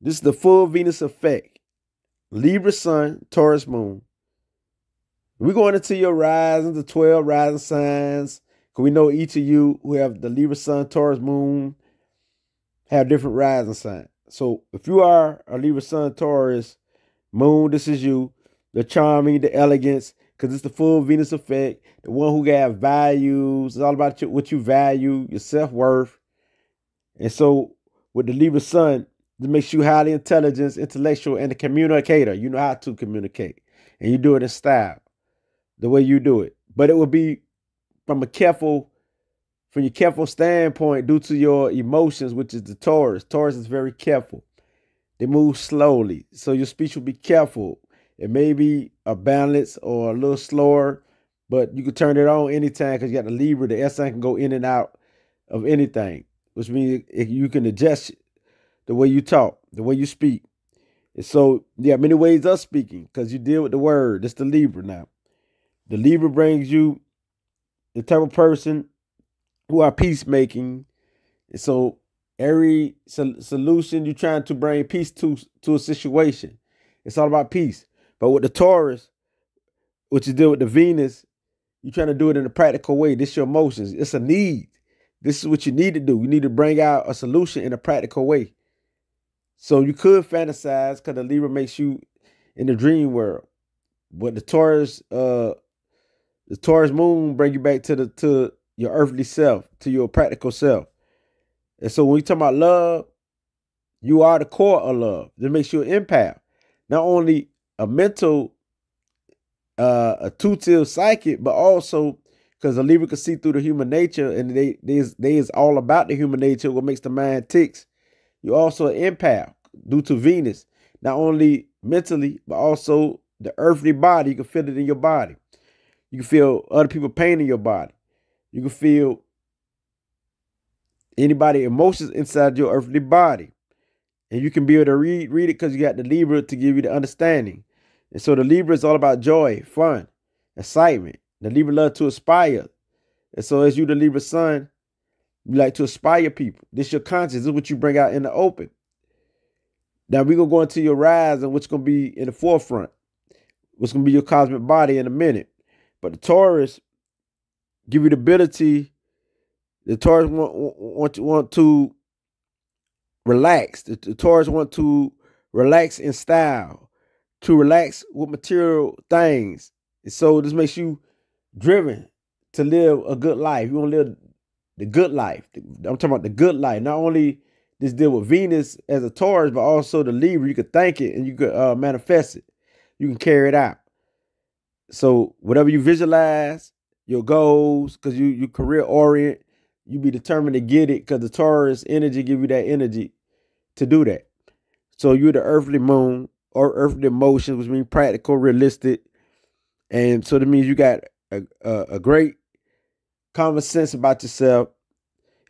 This is the full Venus effect. Libra sun, Taurus moon. We're going into your rising, the 12 rising signs. Because we know each of you who have the Libra sun, Taurus moon have different rising signs. So if you are a Libra sun, Taurus moon, this is you. The charming, the elegance, because it's the full Venus effect. The one who got values. It's all about what you value, your self-worth. And so with the Libra sun, it makes you highly intelligent, intellectual, and a communicator. You know how to communicate. And you do it in style, the way you do it. But it will be from your careful standpoint due to your emotions, which is the Taurus. Taurus is very careful. They move slowly. So your speech will be careful. It may be a balance or a little slower, but you can turn it on anytime because you got the Libra. The S sign can go in and out of anything, which means you can adjust the way you talk, the way you speak. And so you have many ways of speaking because you deal with the word. It's the Libra now. The Libra brings you the type of person who are peacemaking. And so every solution you're trying to bring peace to a situation. It's all about peace. But with the Taurus, which you deal with the Venus, you're trying to do it in a practical way. This is your emotions. It's a need. This is what you need to do. You need to bring out a solution in a practical way. So you could fantasize because the Libra makes you in the dream world. But the Taurus moon bring you back to your earthly self, to your practical self. And so when you talk about love, you are the core of love. That makes you an empath. Not only a mental, a two-tailed psychic, but also because the Libra can see through the human nature, and they is all about the human nature, what makes the mind ticks. You're also an empath due to Venus, not only mentally, but also the earthly body. You can feel it in your body. You can feel other people pain in your body. You can feel anybody emotions inside your earthly body. And you can be able to read it because you got the Libra to give you the understanding. And so the Libra is all about joy, fun, excitement. The Libra love to aspire. And so as you, the Libra sun, you like to aspire people. This is your conscience. This is what you bring out in the open. Now we're going to go into your rise and what's going to be in the forefront. What's going to be your cosmic body in a minute. But the Taurus give you the ability. The Taurus want to relax. The Taurus want to relax in style, to relax with material things. And so this makes you driven to live a good life. You want to live the good life. I'm talking about the good life. Not only this deal with Venus as a Taurus, but also the Libra. You could think it and you could manifest it. You can carry it out. So whatever you visualize, your goals, because you career orient, you be determined to get it because the Taurus energy give you that energy to do that. So you're the earthly moon or earthly emotions, which means practical, realistic. And so that means you got a great common sense about yourself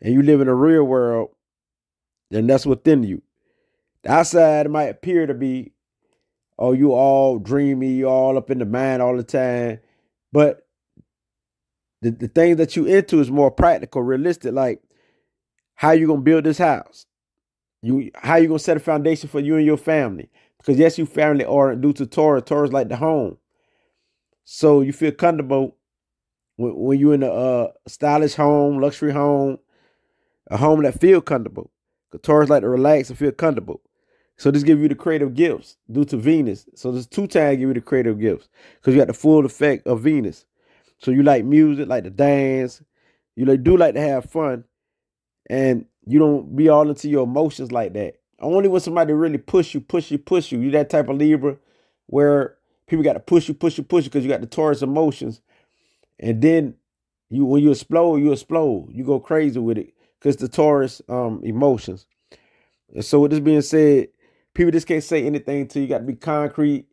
and you live in a real world, and that's within you. The outside might appear to be, oh, you all dreamy, you all up in the mind all the time. But the thing that you into is more practical, realistic, like how you going to build this house? How you going to set a foundation for you and your family? Because yes, you family oriented due to Taurus. Taurus like the home. So you feel comfortable when you're in a stylish home, luxury home, a home that feel comfortable. Because Taurus like to relax and feel comfortable. So this gives you the creative gifts due to Venus. So this 2 times give you the creative gifts because you got the full effect of Venus. So you like music, like to dance. You do like to have fun. And you don't be all into your emotions like that. Only when somebody really push you. You're that type of Libra where people got to push you because you got the Taurus emotions. And then when you explode. You go crazy with it because the Taurus emotions. And so with this being said, people just can't say anything to you. You got to be concrete,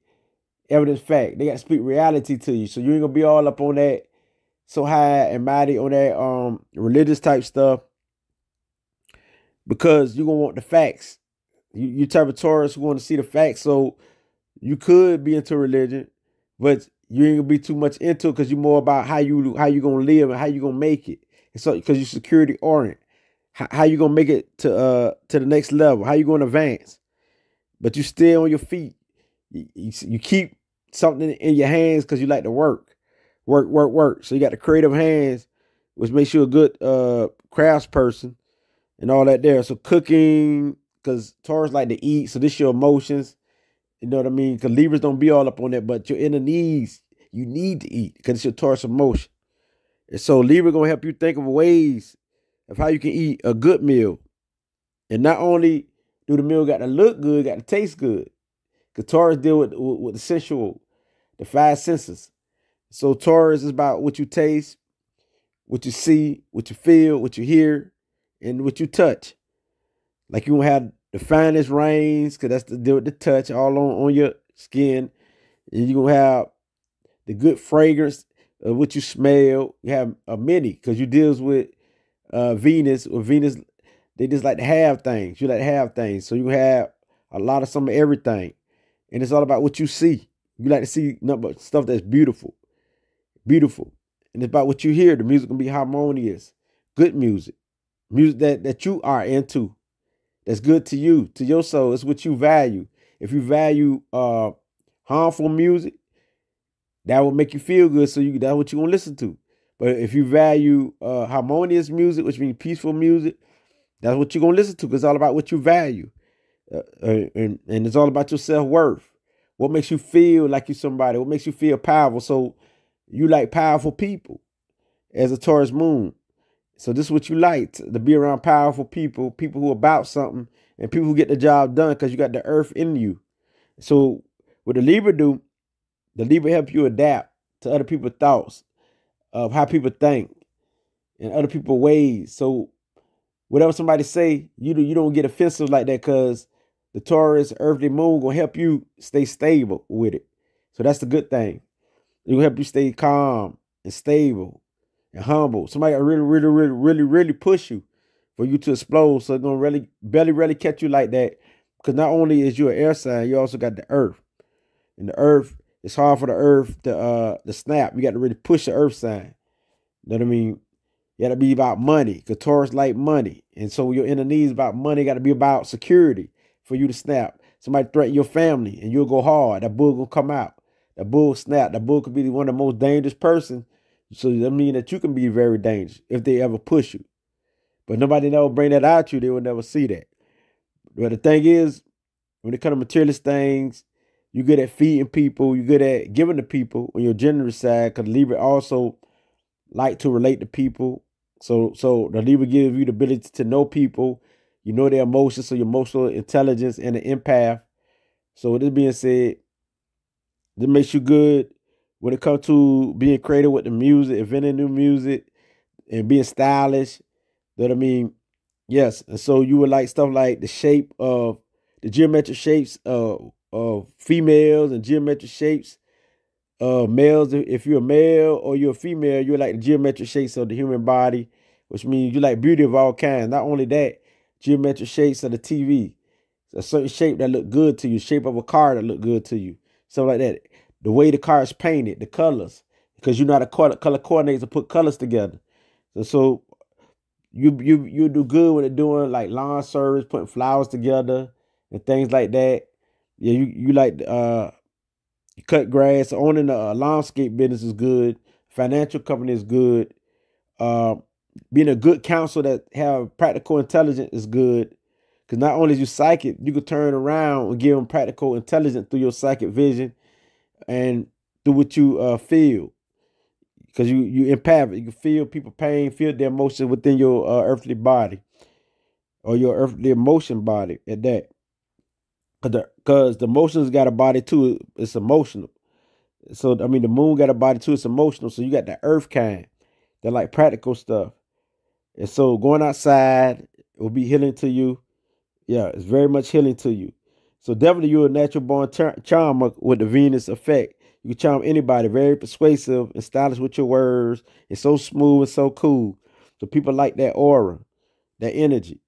evidence, fact. They got to speak reality to you. So you ain't going to be all up on that so high and mighty on that religious type stuff because you're going to want the facts. You type of Taurus who want to see the facts. So you could be into religion, but you ain't going to be too much into it because you're more about how you going to live and how you going to make it. And so because you're security oriented. How you going to make it to the next level? How you going to advance? but you stay on your feet. You keep something in your hands because you like to work. Work. So you got the creative hands, which makes you a good crafts person and all that there. So cooking, because Taurus like to eat. So this your emotions. You know what I mean? Because Libras don't be all up on that, but your inner needs, you need to eat because it's your Taurus emotion. And so Libra going to help you think of ways of how you can eat a good meal. And not only do the meal got to look good, got to taste good. Because Taurus deal with the sensual, the five senses. So Taurus is about what you taste, what you see, what you feel, what you hear, and what you touch. Like you gonna have the finest rains, because that's the deal with the touch all on your skin. And you're gonna have the good fragrance of what you smell. You have a many, because you deals with Venus, or Venus, they just like to have things. You like to have things. So you have a lot of some of everything. And it's all about what you see. You like to see nothing but stuff that's beautiful. Beautiful. And it's about what you hear. The music can be harmonious. Good music. Music that you are into. That's good to you, to your soul. It's what you value. If you value harmful music, that will make you feel good. So that's what you're gonna listen to. But if you value harmonious music, which means peaceful music, that's what you're gonna listen to, because it's all about what you value. And it's all about your self-worth. What makes you feel like you're somebody? What makes you feel powerful? So you like powerful people as a Taurus moon. So this is what you like, to be around powerful people, people who are about something, and people who get the job done, because you got the earth in you. So what the Libra do, the Libra help you adapt to other people's thoughts of how people think and other people's ways. So whatever somebody say, you don't get offensive like that, because the Taurus earthly moon gonna help you stay stable with it. So that's the good thing. It will help you stay calm and stable and humble. Somebody really push you for you to explode. So it's gonna really catch you like that. Because not only is you an air sign, you also got the earth. And the earth, it's hard for the earth to snap. You got to really push the earth sign. You know what I mean? You got to be about money, because Taurus like money. And so your inner needs about money got to be about security for you to snap. Somebody threaten your family and you'll go hard. That bull will come out. That bull will snap. That bull could be one of the most dangerous person. So that means that you can be very dangerous if they ever push you. But nobody never bring that out you. They will never see that. But the thing is, when it comes to materialist things, you're good at feeding people. You're good at giving to people on your generous side, because Libra also like to relate to people. So the Libra gives you the ability to know people. You know their emotions, so your emotional intelligence and the empath. So with this being said, this makes you good when it comes to being creative with the music, inventing new music, and being stylish. You know what I mean? Yes. And so you would like stuff like the shape of the geometric shapes of females, and geometric shapes of males. If you're a male or you're a female, you like the geometric shapes of the human body, which means you like beauty of all kinds. Not only that, geometric shapes of the TV. A certain shape that look good to you, shape of a car that look good to you, something like that. The way the car is painted, the colors, because you know how to color coordinate to put colors together. So you do good when they're doing like lawn service, putting flowers together and things like that. Yeah, you like you cut grass. Owning a landscape business is good. Financial company is good. Being a good counselor that have practical intelligence is good. Because not only is you psychic, you can turn around and give them practical intelligence through your psychic vision and through what you feel. Because you empathic. You can feel people pain, feel their emotions within your earthly body, or your earthly emotion body at that. Because the emotions got a body too. It's emotional. So, I mean, the moon got a body too. It's emotional. So you got the earth kind. They're like practical stuff. And so going outside will be healing to you. Yeah, it's very much healing to you. So definitely you're a natural born charmer with the Venus effect. You can charm anybody, very persuasive and stylish with your words. It's so smooth and so cool. So people like that aura, that energy.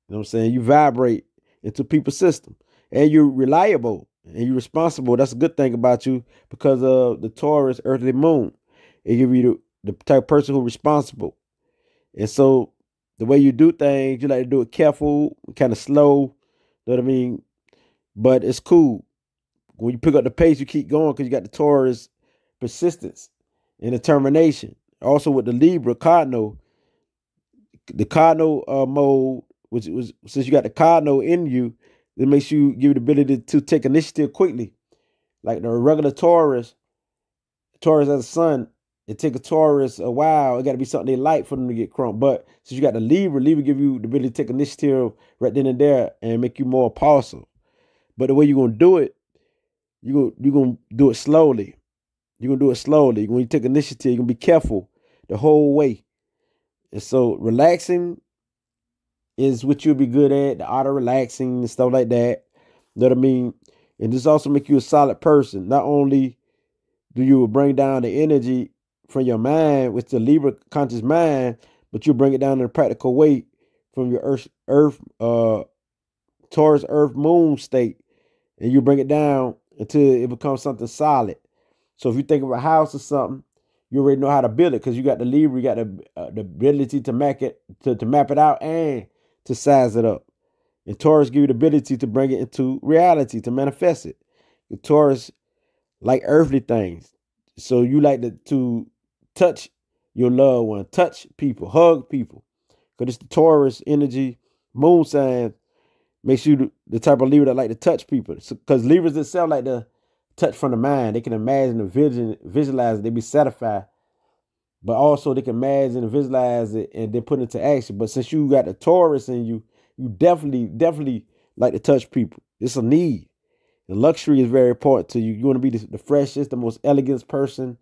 You know what I'm saying? You vibrate into people's system. And you're reliable and you're responsible. That's a good thing about you, because of the Taurus earthly moon. It give you the type of person who's responsible. And so the way you do things, you like to do it careful, kind of slow. You know what I mean? but it's cool. When you pick up the pace, you keep going because you got the Taurus persistence and determination. Also with the Libra cardinal, the cardinal mode, which was since you got the cardinal in you, it makes you give you the ability to take initiative quickly. Like the regular Taurus as a sun, it take a Taurus a while. It got to be something they like for them to get crumped. But since you got the Libra give you the ability to take initiative right then and there and make you more impulsive. But the way you're gonna do it, you're gonna do it slowly. You're gonna do it slowly. When you take initiative, you're gonna be careful the whole way. And so relaxing is what you'll be good at, the art of relaxing and stuff like that. You know what I mean? And this also make you a solid person. Not only do you bring down the energy from your mind, with the Libra conscious mind, but you bring it down in a practical way from your Taurus Earth Moon state, and you bring it down until it becomes something solid. So if you think of a house or something, you already know how to build it because you got the Libra, you got the ability to map it out and to size it up. And Taurus give you the ability to bring it into reality, to manifest it. The Taurus like earthly things. So you like to touch your loved one, touch people, hug people. Because it's the Taurus energy, moon sign, makes you the type of Libra that like to touch people. Because Libras itself like to touch from the mind. They can imagine and visualize it. They be satisfied. But also they can imagine and visualize it and then put it into action. But since you got the Taurus in you, you definitely like to touch people. It's a need. The luxury is very important to you. You want to be the freshest, the most elegant person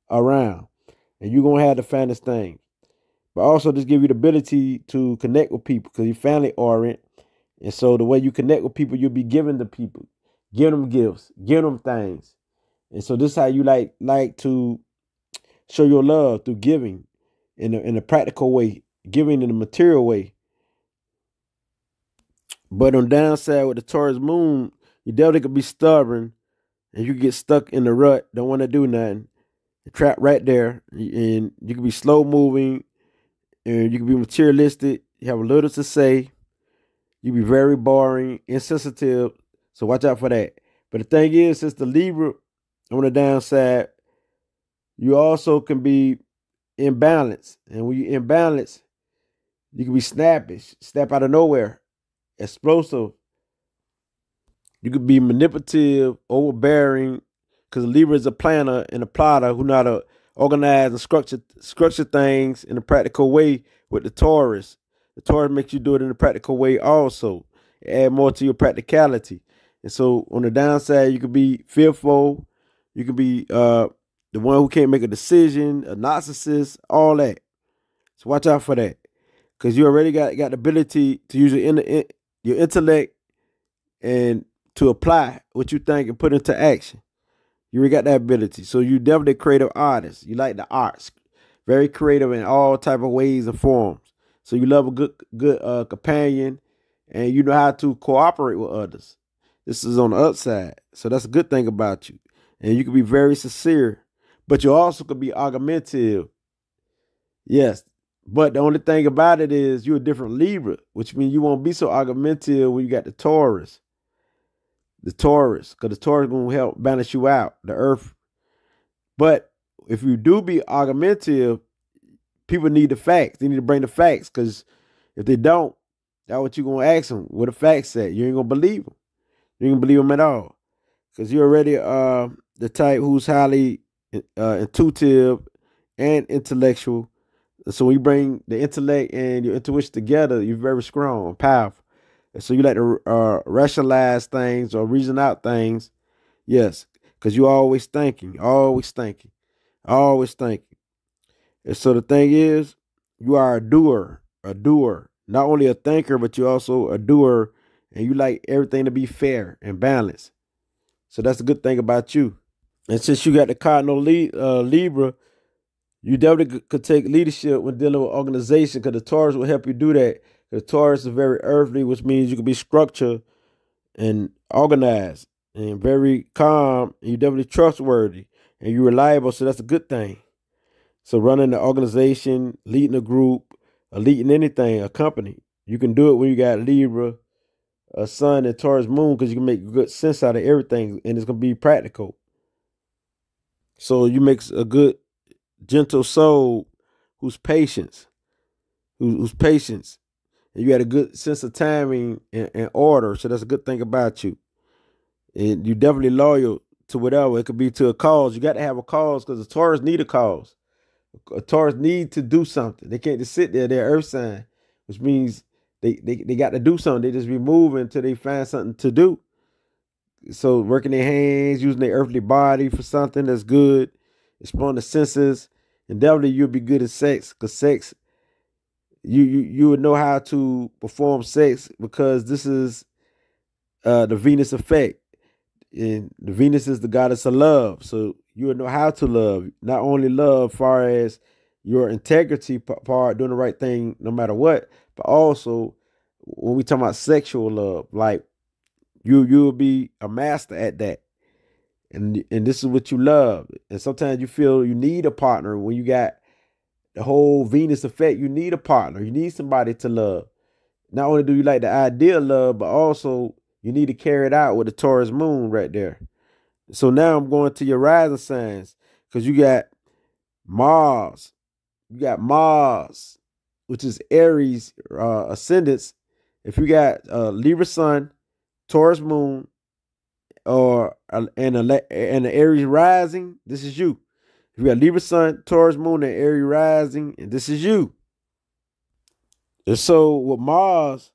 around. And you're going to have the finest thing. But also just give you the ability to connect with people because you're family oriented. And so the way you connect with people, you'll be giving to people. Give them gifts. Give them things. And so this is how you like to show your love through giving in a practical way. Giving in a material way. But on the downside with the Taurus moon, you definitely could be stubborn and you get stuck in the rut, don't want to do nothing. You're trapped right there. And you can be slow moving and you can be materialistic. You have a little to say. You be very boring, insensitive. So watch out for that. But the thing is, since the Libra on the downside, you also can be imbalanced. And when you're imbalanced, you can be snappish, snap out of nowhere, explosive. You could be manipulative, overbearing, because Libra is a planner and a plotter who know how to organize and structure things in a practical way with the Taurus. The Taurus makes you do it in a practical way also. Add more to your practicality. And so on the downside, you could be fearful. You could be the one who can't make a decision, a narcissist, all that. So watch out for that. Because you already got the ability to use your intellect and to apply what you think and put into action. You already got that ability. So you definitely a creative artist. You like the arts. Very creative in all type of ways and forms. So you love a good companion and you know how to cooperate with others. This is on the upside. So that's a good thing about you. And you can be very sincere. But you also could be argumentative. Yes. But the only thing about it is you're a different Libra, which means you won't be so argumentative when you got the Taurus. The Taurus, because the Taurus is going to help balance you out, the earth. But if you do be argumentative, people need the facts. They need to bring the facts, because if they don't, that's what you're going to ask them. What the facts say? You ain't going to believe them. You ain't going to believe them at all. Because you're already the type who's highly intuitive and intellectual. So when you bring the intellect and your intuition together, you're very strong and powerful. And so you like to rationalize things or reason out things. Yes, because you're always thinking, always thinking, always thinking. And so the thing is, you are a doer. Not only a thinker, but you're also a doer. And you like everything to be fair and balanced. So that's a good thing about you. And since you got the cardinal Libra, you definitely could take leadership when dealing with organization, because the Taurus will help you do that. The Taurus is very earthly, which means you can be structured and organized and very calm. And you're definitely trustworthy and you're reliable. So that's a good thing. So running an organization, leading a group, or leading anything, a company, you can do it when you got Libra sun and Taurus moon, because you can make good sense out of everything, and it's gonna be practical. So you make a good, gentle soul who's patience, who's patience, and you got a good sense of timing and order. So that's a good thing about you. And you definitely loyal to whatever. It could be to a cause. You got to have a cause, because the Taurus need a cause. A Taurus need to do something. They can't just sit there. They're earth sign, which means they got to do something. They just be moving until they find something to do. So working their hands, using their earthly body for something that's good, exploring the senses, and definitely you'll be good at sex, because sex, you would know how to perform sex, because this is the Venus effect. And the Venus is the goddess of love. So you would know how to love. Not only love far as your integrity part, doing the right thing no matter what, but also when we talk about sexual love, like you'll be a master at that. And this is what you love. And sometimes you feel you need a partner when you got the whole Venus effect. You need a partner. You need somebody to love. Not only do you like the idea of love, but also you need to carry it out with the Taurus moon right there. So now I'm going to your rising signs, because you got Mars. You got Mars, which is Aries ascendants. If you got Libra sun, Taurus moon, or and the Aries rising, this is you. If you got Libra sun, Taurus moon, and Aries rising, and this is you. And so with Mars,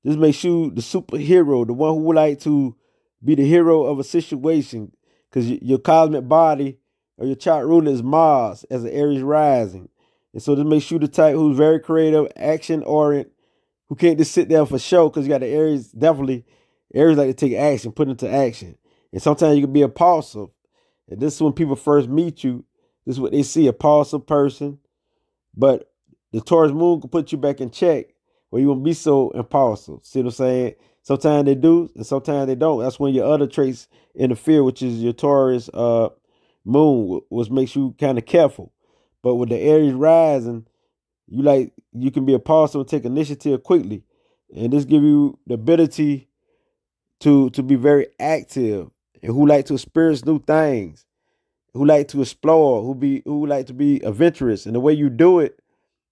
this makes you the superhero, the one who would like to be the hero of a situation, because your cosmic body or your chart ruler is Mars as an Aries rising. And so this makes you the type who's very creative, action oriented, who can't just sit there for show, because you got the Aries, definitely. Aries like to take action, put into action. And sometimes you can be impulsive. And this is when people first meet you. This is what they see, a impulsive person. But the Taurus moon can put you back in check, where you won't be so impulsive. See what I'm saying? Sometimes they do, and sometimes they don't. That's when your other traits interfere, which is your Taurus moon, which makes you kind of careful. But with the Aries rising, you can be impulsive and take initiative quickly. And this give you the ability to be very active, and who like to experience new things, who like to explore, who like to be adventurous. And the way you do it,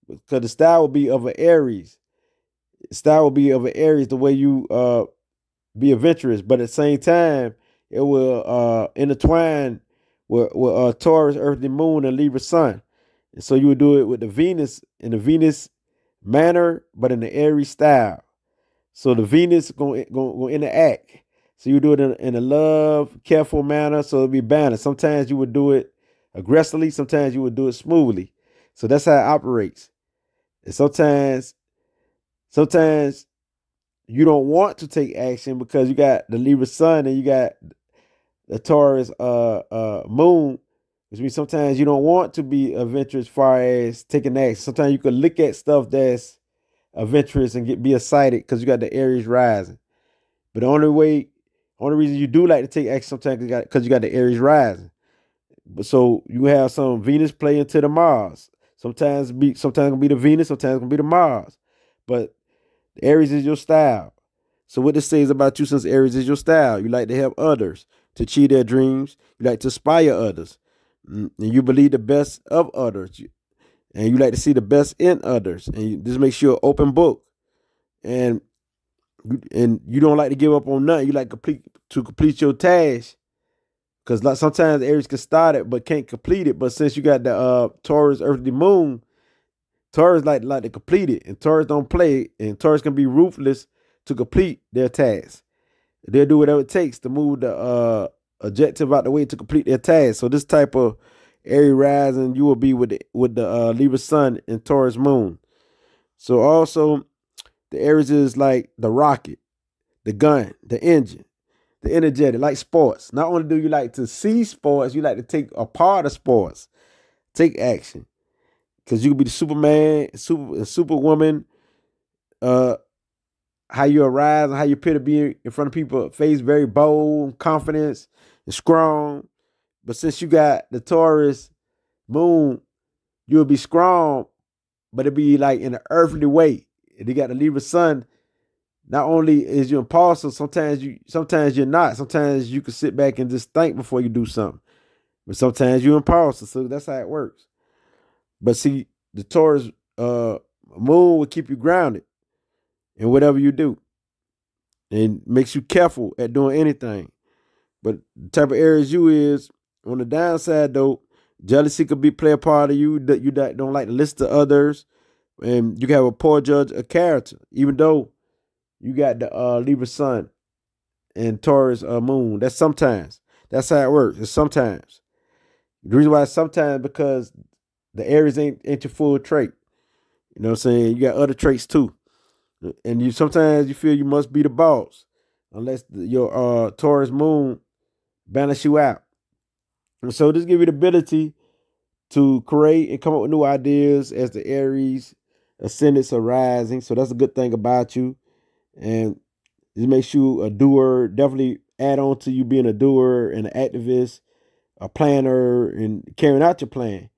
because the style will be of an Aries. Style will be of an Aries, the way you be adventurous, but at the same time, it will intertwine with Taurus, earthly moon, and Libra sun. And so you would do it with the Venus in the Venus manner, but in the Aries style. So the Venus going interact. So you do it in a love, careful manner, so it'll be balanced. Sometimes you would do it aggressively, sometimes you would do it smoothly. So that's how it operates. And sometimes you don't want to take action, because you got the Libra sun and you got the Taurus moon, which means sometimes you don't want to be adventurous as far as taking action. Sometimes you can look at stuff that's adventurous and be excited, because you got the Aries rising. But the only reason you do like to take action sometimes because you got the Aries rising. But so you have some Venus play into the Mars. Sometimes gonna be the Venus, sometimes gonna be the Mars. But Aries is your style. So what this says about you, since Aries is your style, you like to help others to achieve their dreams. You like to inspire others. And you believe the best of others. And you like to see the best in others. And this makes you an open book. And you don't like to give up on nothing. You like to complete your task. Because like sometimes Aries can start it but can't complete it. But since you got the Taurus earthly moon, Taurus like to complete it. And Taurus don't play. And Taurus can be ruthless to complete their task. They'll do whatever it takes to move the objective out the way to complete their task. So this type of Aries rising, you will be with the Libra sun and Taurus moon. So also the Aries is like the rocket, the gun, the engine, the energetic, like sports. Not only do you like to see sports, you like to take a part of sports, take action. Because you could be the Superman, Superwoman, how you arise and how you appear to be in front of people, face very bold, confidence, and strong. But since you got the Taurus moon, you'll be strong, but it'll be like in an earthly way. And you got the Libra sun, Not only is you impulsive, sometimes you're not. Sometimes you can sit back and just think before you do something. But sometimes you're impulsive. So that's how it works. But see, the Taurus moon will keep you grounded in whatever you do and makes you careful at doing anything. But the type of Aries you is, on the downside though, jealousy could play a part of you, that you don't like to listen to others, and you can have a poor judge of character, even though you got the Libra sun and Taurus moon. That's sometimes. That's how it works. It's sometimes. The reason why it's sometimes because the Aries ain't your full trait. You know what I'm saying? You got other traits too. And you sometimes you feel you must be the boss unless your Taurus moon balance you out. And so this give you the ability to create and come up with new ideas as the Aries ascendants are rising. So that's a good thing about you. And it makes you a doer. Definitely add on to you being a doer and an activist, a planner, and carrying out your plan.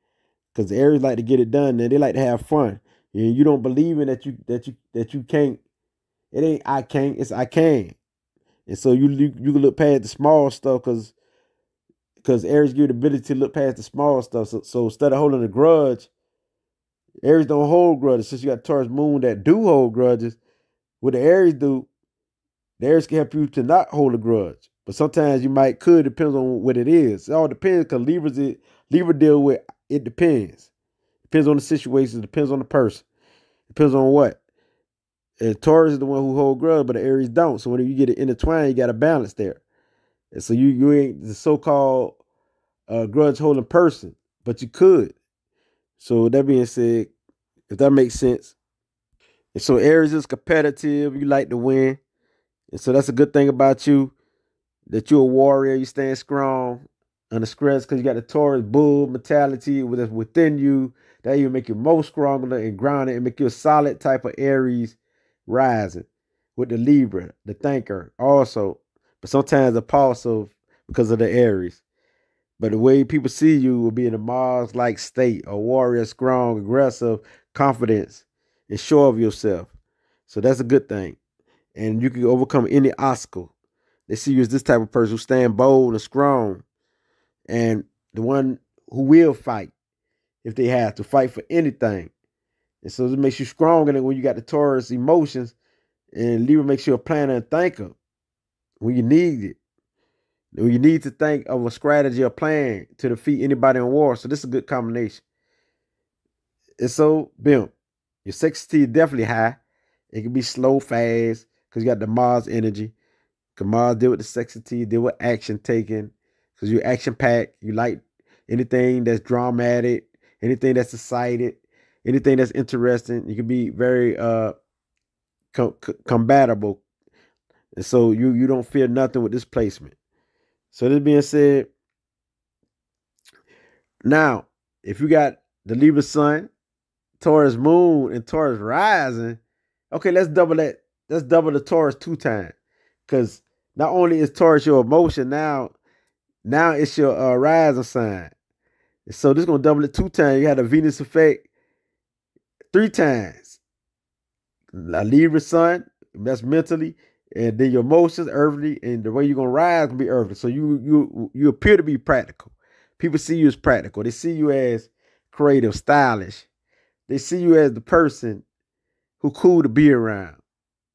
Because the Aries like to get it done and they like to have fun. And you don't believe in that you can't. It ain't I can't, it's I can. And so you can look past the small stuff because Aries give you the ability to look past the small stuff. So instead of holding a grudge, Aries don't hold grudges. Since you got Taurus moon that do hold grudges, what the Aries do, the Aries can help you to not hold a grudge. But sometimes you could, depends on what it is. It all depends because Libra deal with, it depends. Depends on the situation, depends on the person. Depends on what. And Taurus is the one who hold grudge, but the Aries don't. So when you get it intertwined, you got a balance there. And so you ain't the so-called grudge holding person, but you could. So that being said, if that makes sense. And so Aries is competitive. You like to win. And so that's a good thing about you, that you're a warrior. You stand strong under stress because you got the Taurus bull mentality within you. That even make you more stronger and grounded and make you a solid type of Aries rising with the Libra, the thinker also. But sometimes impulsive because of the Aries. But the way people see you will be in a Mars-like state, a warrior, strong, aggressive, confidence, and sure of yourself. So that's a good thing. And you can overcome any obstacle. They see you as this type of person who stand bold and strong, and the one who will fight if they have to fight for anything. And so it makes you stronger than when you got the Taurus emotions, and Libra makes you a planner and thinker when you need it. When you need to think of a strategy or plan to defeat anybody in war. So this is a good combination. And so, boom, your sexy is definitely high. It can be slow, fast, because you got the Mars energy. Because Mars deal with the sexy, deal with action taking. Because you're action packed. You like anything that's dramatic, anything that's excited, anything that's interesting. You can be very compatible. And so you don't fear nothing with this placement. So this being said, now, if you got the Libra sun, Taurus moon, and Taurus rising, okay, let's double that. Let's double the Taurus 2 times. Because not only is Taurus your emotion, now it's your rising sign. So this is going to double it 2 times. You had a Venus effect 3 times. A Libra sun, that's mentally, and then your emotions, earthly, and the way you're going to rise can be earthly. So you appear to be practical. People see you as practical. They see you as creative, stylish. They see you as the person who cool to be around.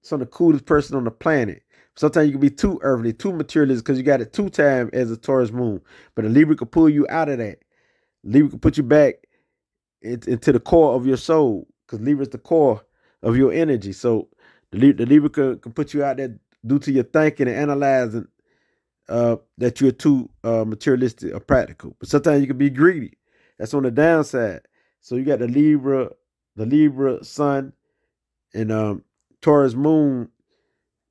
Some of the coolest person on the planet. Sometimes you can be too earthly, too materialistic because you got it 2 times as a Taurus moon. But a Libra can pull you out of that. Libra can put you back into the core of your soul because Libra is the core of your energy. So the Libra can put you out there due to your thinking and analyzing that you're too materialistic or practical. But sometimes you can be greedy. That's on the downside. So you got the Libra sun and Taurus moon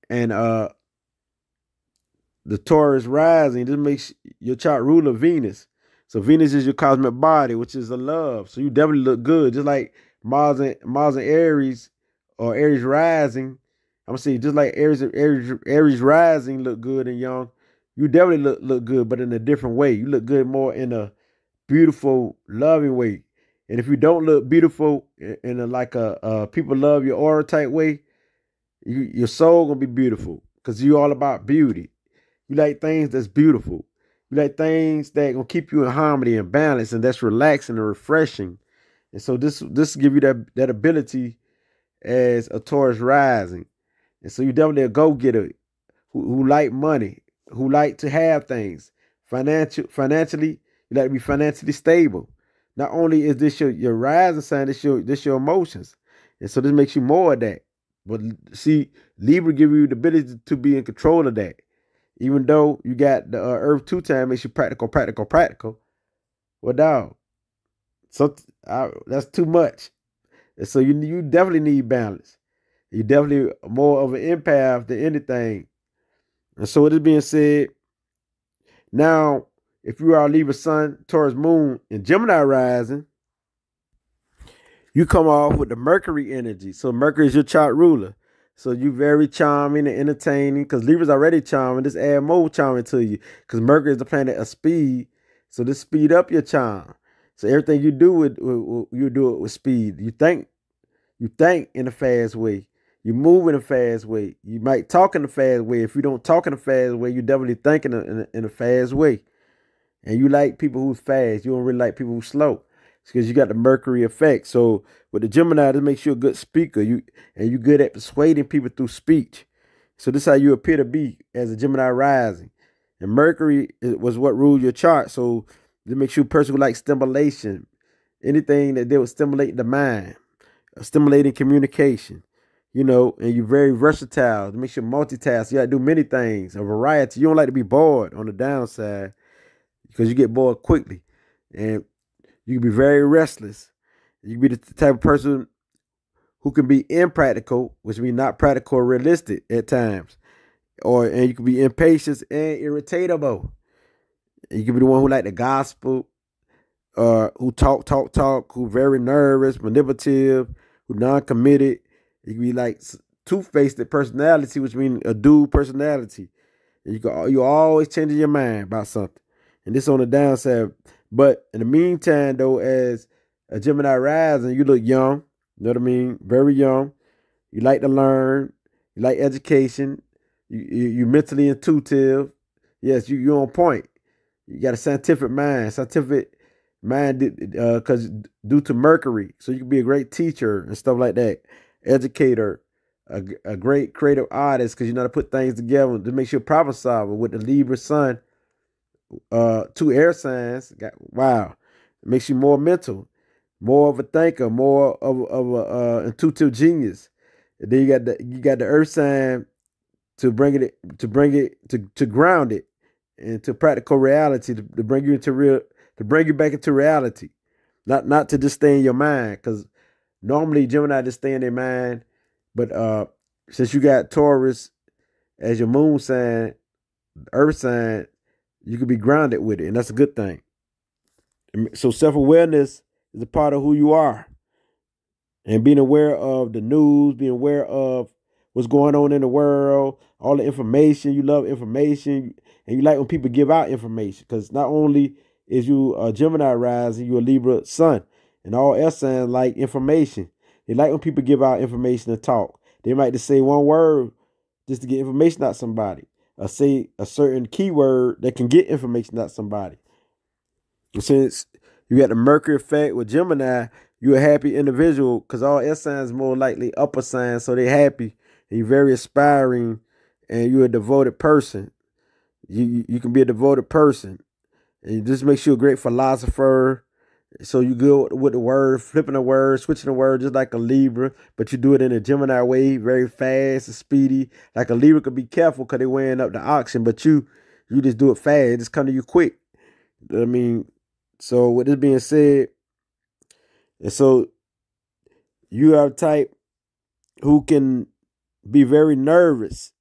and the Taurus rising. This makes your chart ruler Venus. So Venus is your cosmic body, which is a love. So you definitely look good, just like Mars and Aries or Aries rising. I'm gonna say just like Aries rising look good and young. You definitely look good, but in a different way. You look good more in a beautiful, loving way. And if you don't look beautiful in a people love your aura type way, Your soul gonna be beautiful because you all about beauty. You like things that's beautiful. You like things that gonna keep you in harmony and balance, and that's relaxing and refreshing. And so this give you that ability as a Taurus rising. And so you definitely a go getter who like money, who like to have things. Financially, you like to be financially stable. Not only is this your rising sign, this your emotions. And so this makes you more of that. But see, Libra give you the ability to be in control of that. Even though you got the Earth 2 time makes you practical. Well, dog, so that's too much. And so you definitely need balance. You definitely more of an empath than anything. And so with this being said, now if you are a Libra Sun, Taurus Moon, and Gemini rising, you come off with the Mercury energy. So Mercury is your chart ruler. So you very charming and entertaining because Libra's already charming. This add more charming to you because Mercury is the planet of speed. So this speed up your charm. So everything you do you do it with speed. You think in a fast way. You move in a fast way. You might talk in a fast way. If you don't talk in a fast way, you definitely think in a fast way. And you like people who's fast. You don't really like people who's slow. It's because you got the Mercury effect. So with the Gemini, this makes you a good speaker. You good at persuading people through speech. So this is how you appear to be as a Gemini rising. And Mercury was what ruled your chart. So this makes you a person who likes stimulation. Anything that would stimulate the mind, stimulating communication. And you're very versatile. It makes you multitask. You got to do many things, a variety. You don't like to be bored on the downside because you get bored quickly. And you can be very restless. You can be the type of person who can be impractical, which means not practical or realistic at times. And you can be impatient and irritatable. You can be the one who like the gospel, who talk, who very nervous, manipulative, who non-committed. You can be like two-faced personality, which means a dual personality. And you always changing your mind about something. And this on the downside. But in the meantime, though, as a Gemini rising, you look young. You know what I mean? Very young. You like to learn. You like education. You mentally intuitive. Yes, you're on point. You got a scientific mind. Because due to Mercury. So you can be a great teacher and stuff like that. Educator. A great creative artist because you know how to put things together to make you a problem solver with the Libra Sun. 2 air signs. Wow. It makes you more mental, more of a thinker, more of a intuitive genius. And then you got the earth sign to bring it to ground it into practical reality, to bring you back into reality. Not to just stay in your mind, because normally Gemini just stay in their mind. But since you got Taurus as your moon sign, earth sign, you can be grounded with it, and that's a good thing. So self-awareness is a part of who you are. And being aware of the news, being aware of what's going on in the world, all the information. You love information, and you like when people give out information, because not only is you a Gemini rising, you a Libra sun, and all air signs like information. They like when people give out information and talk. They might just say one word just to get information out somebody, or say a certain keyword that can get information out somebody. And since you got the Mercury effect with Gemini, you're a happy individual, because all air signs more likely upper signs, so they're happy and you're very aspiring, and you're a devoted person. You can be a devoted person, and this makes you a great philosopher. So you go with the word, flipping the word, switching the word, just like a Libra, but you do it in a Gemini way, very fast and speedy. Like a Libra could be careful because they're weighing up the oxen, but you just do it fast. It just come to you quick. I mean, so with this being said, and so you are a type who can be very nervous.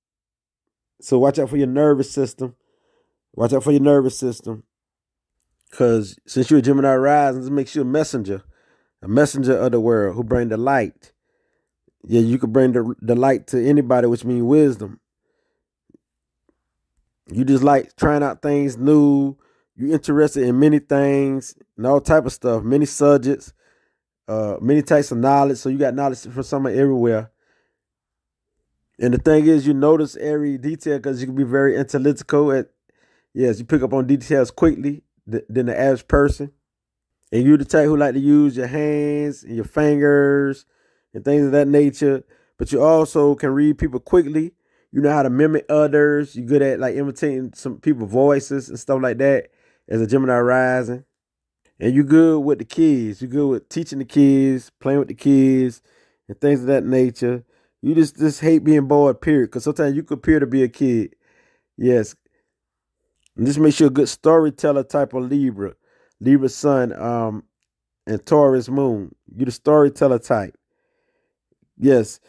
So watch out for your nervous system. Watch out for your nervous system. Because since you're a Gemini rising, this makes you a messenger of the world who bring the light. Yeah, you can bring the light to anybody, which means wisdom. You just like trying out things new. You're interested in many things and all type of stuff, many subjects, many types of knowledge. So you got knowledge from somewhere everywhere. And the thing is, you notice every detail because you can be very analytical. Yes, you pick up on details quickly than the average person. And you're the type who like to use your hands and your fingers and things of that nature. But you also can read people quickly. You know how to mimic others. You're good at like imitating some people's voices and stuff like that as a Gemini rising. And you're good with the kids. You're good with teaching the kids, playing with the kids, and things of that nature. You just hate being bored, period. Because sometimes you could appear to be a kid. Yes. And this makes you a good storyteller type of Libra. Libra sun, and Taurus moon. You the storyteller type. Yes.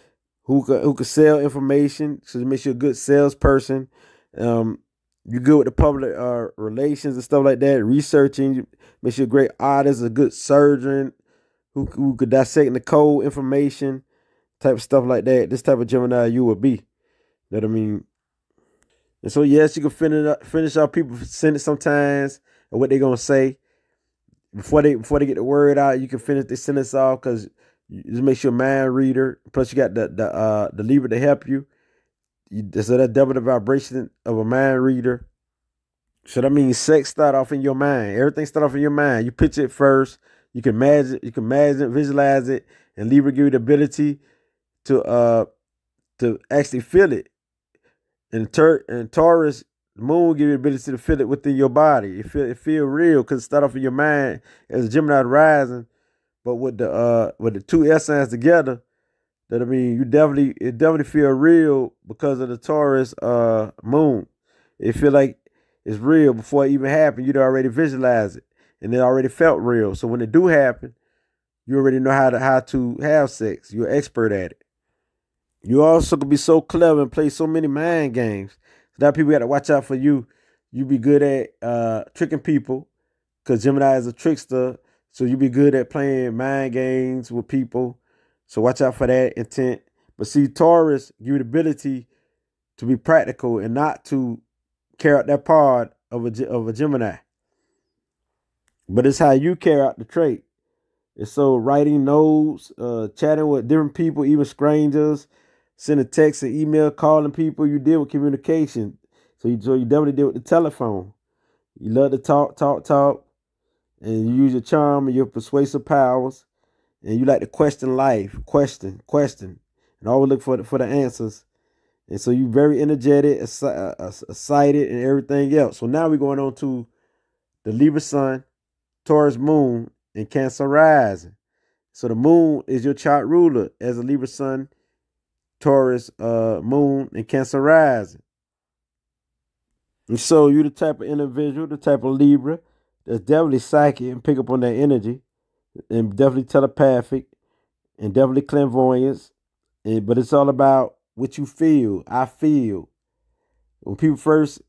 Who could sell information. So it makes you a good salesperson. You're good with the public relations and stuff like that. Researching makes you a great artist, a good surgeon who could dissect the code information, type of stuff like that. This type of Gemini you would be. You know what I mean? And so yes, you can finish out people's sentence sometimes and what they're gonna say before they get the word out. You can finish the sentence off because this makes you a mind reader. Plus, you got the Libra to help you. So that double the vibration of a mind reader. So that means sex start off in your mind. Everything start off in your mind. You picture it first. You can imagine, visualize it, and Libra give you the ability to actually feel it. And Taurus, the moon give you the ability to feel it within your body. It feel real because it start off in your mind as a Gemini rising, but with the two S signs together, that I mean, it definitely feel real because of the Taurus moon. It feel like it's real before it even happened. You'd already visualize it, and it already felt real. So when it do happen, you already know how to have sex. You're an expert at it. You also could be so clever and play so many mind games. So that people got to watch out for you. You be good at tricking people because Gemini is a trickster. So you be good at playing mind games with people. So watch out for that intent. But see, Taurus give you the ability to be practical and not to carry out that part of a Gemini. But it's how you carry out the trait. And so writing notes, chatting with different people, even strangers, sending text and email, calling people. You deal with communication. So you definitely deal with the telephone. You love to talk, and you use your charm and your persuasive powers. And you like to question life, question, and always look for the answers. And so you're very energetic, excited, and everything else. So now we're going on to the Libra sun, Taurus moon, and Cancer rising. So the moon is your chart ruler as a Libra sun, Taurus moon, and Cancer rising. And so you're the type of individual, the type of Libra that's definitely psychic and pick up on that energy, and definitely telepathic, and definitely clairvoyance. But it's all about what you feel. I feel. When people first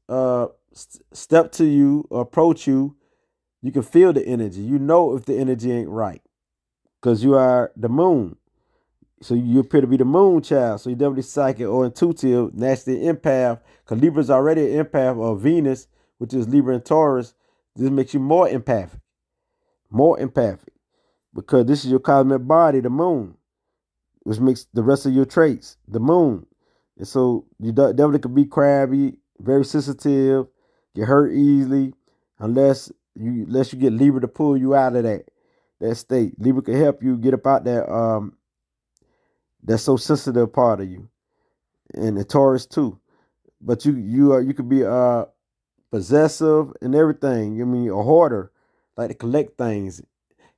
step to you or approach you, you can feel the energy. You know if the energy ain't right because you are the moon. So you appear to be the moon child. So you're definitely psychic or intuitive, naturally empath. Because Libra's already an empath of Venus, which is Libra and Taurus. This makes you more empathic. More empathic. Because this is your cosmic body, the moon, which makes the rest of your traits, the moon. And so you definitely could be crabby, very sensitive, get hurt easily, unless you get Libra to pull you out of that state. Libra can help you get up out that so sensitive part of you, and the Taurus too. But you could be possessive and everything. I mean, a hoarder, like to collect things,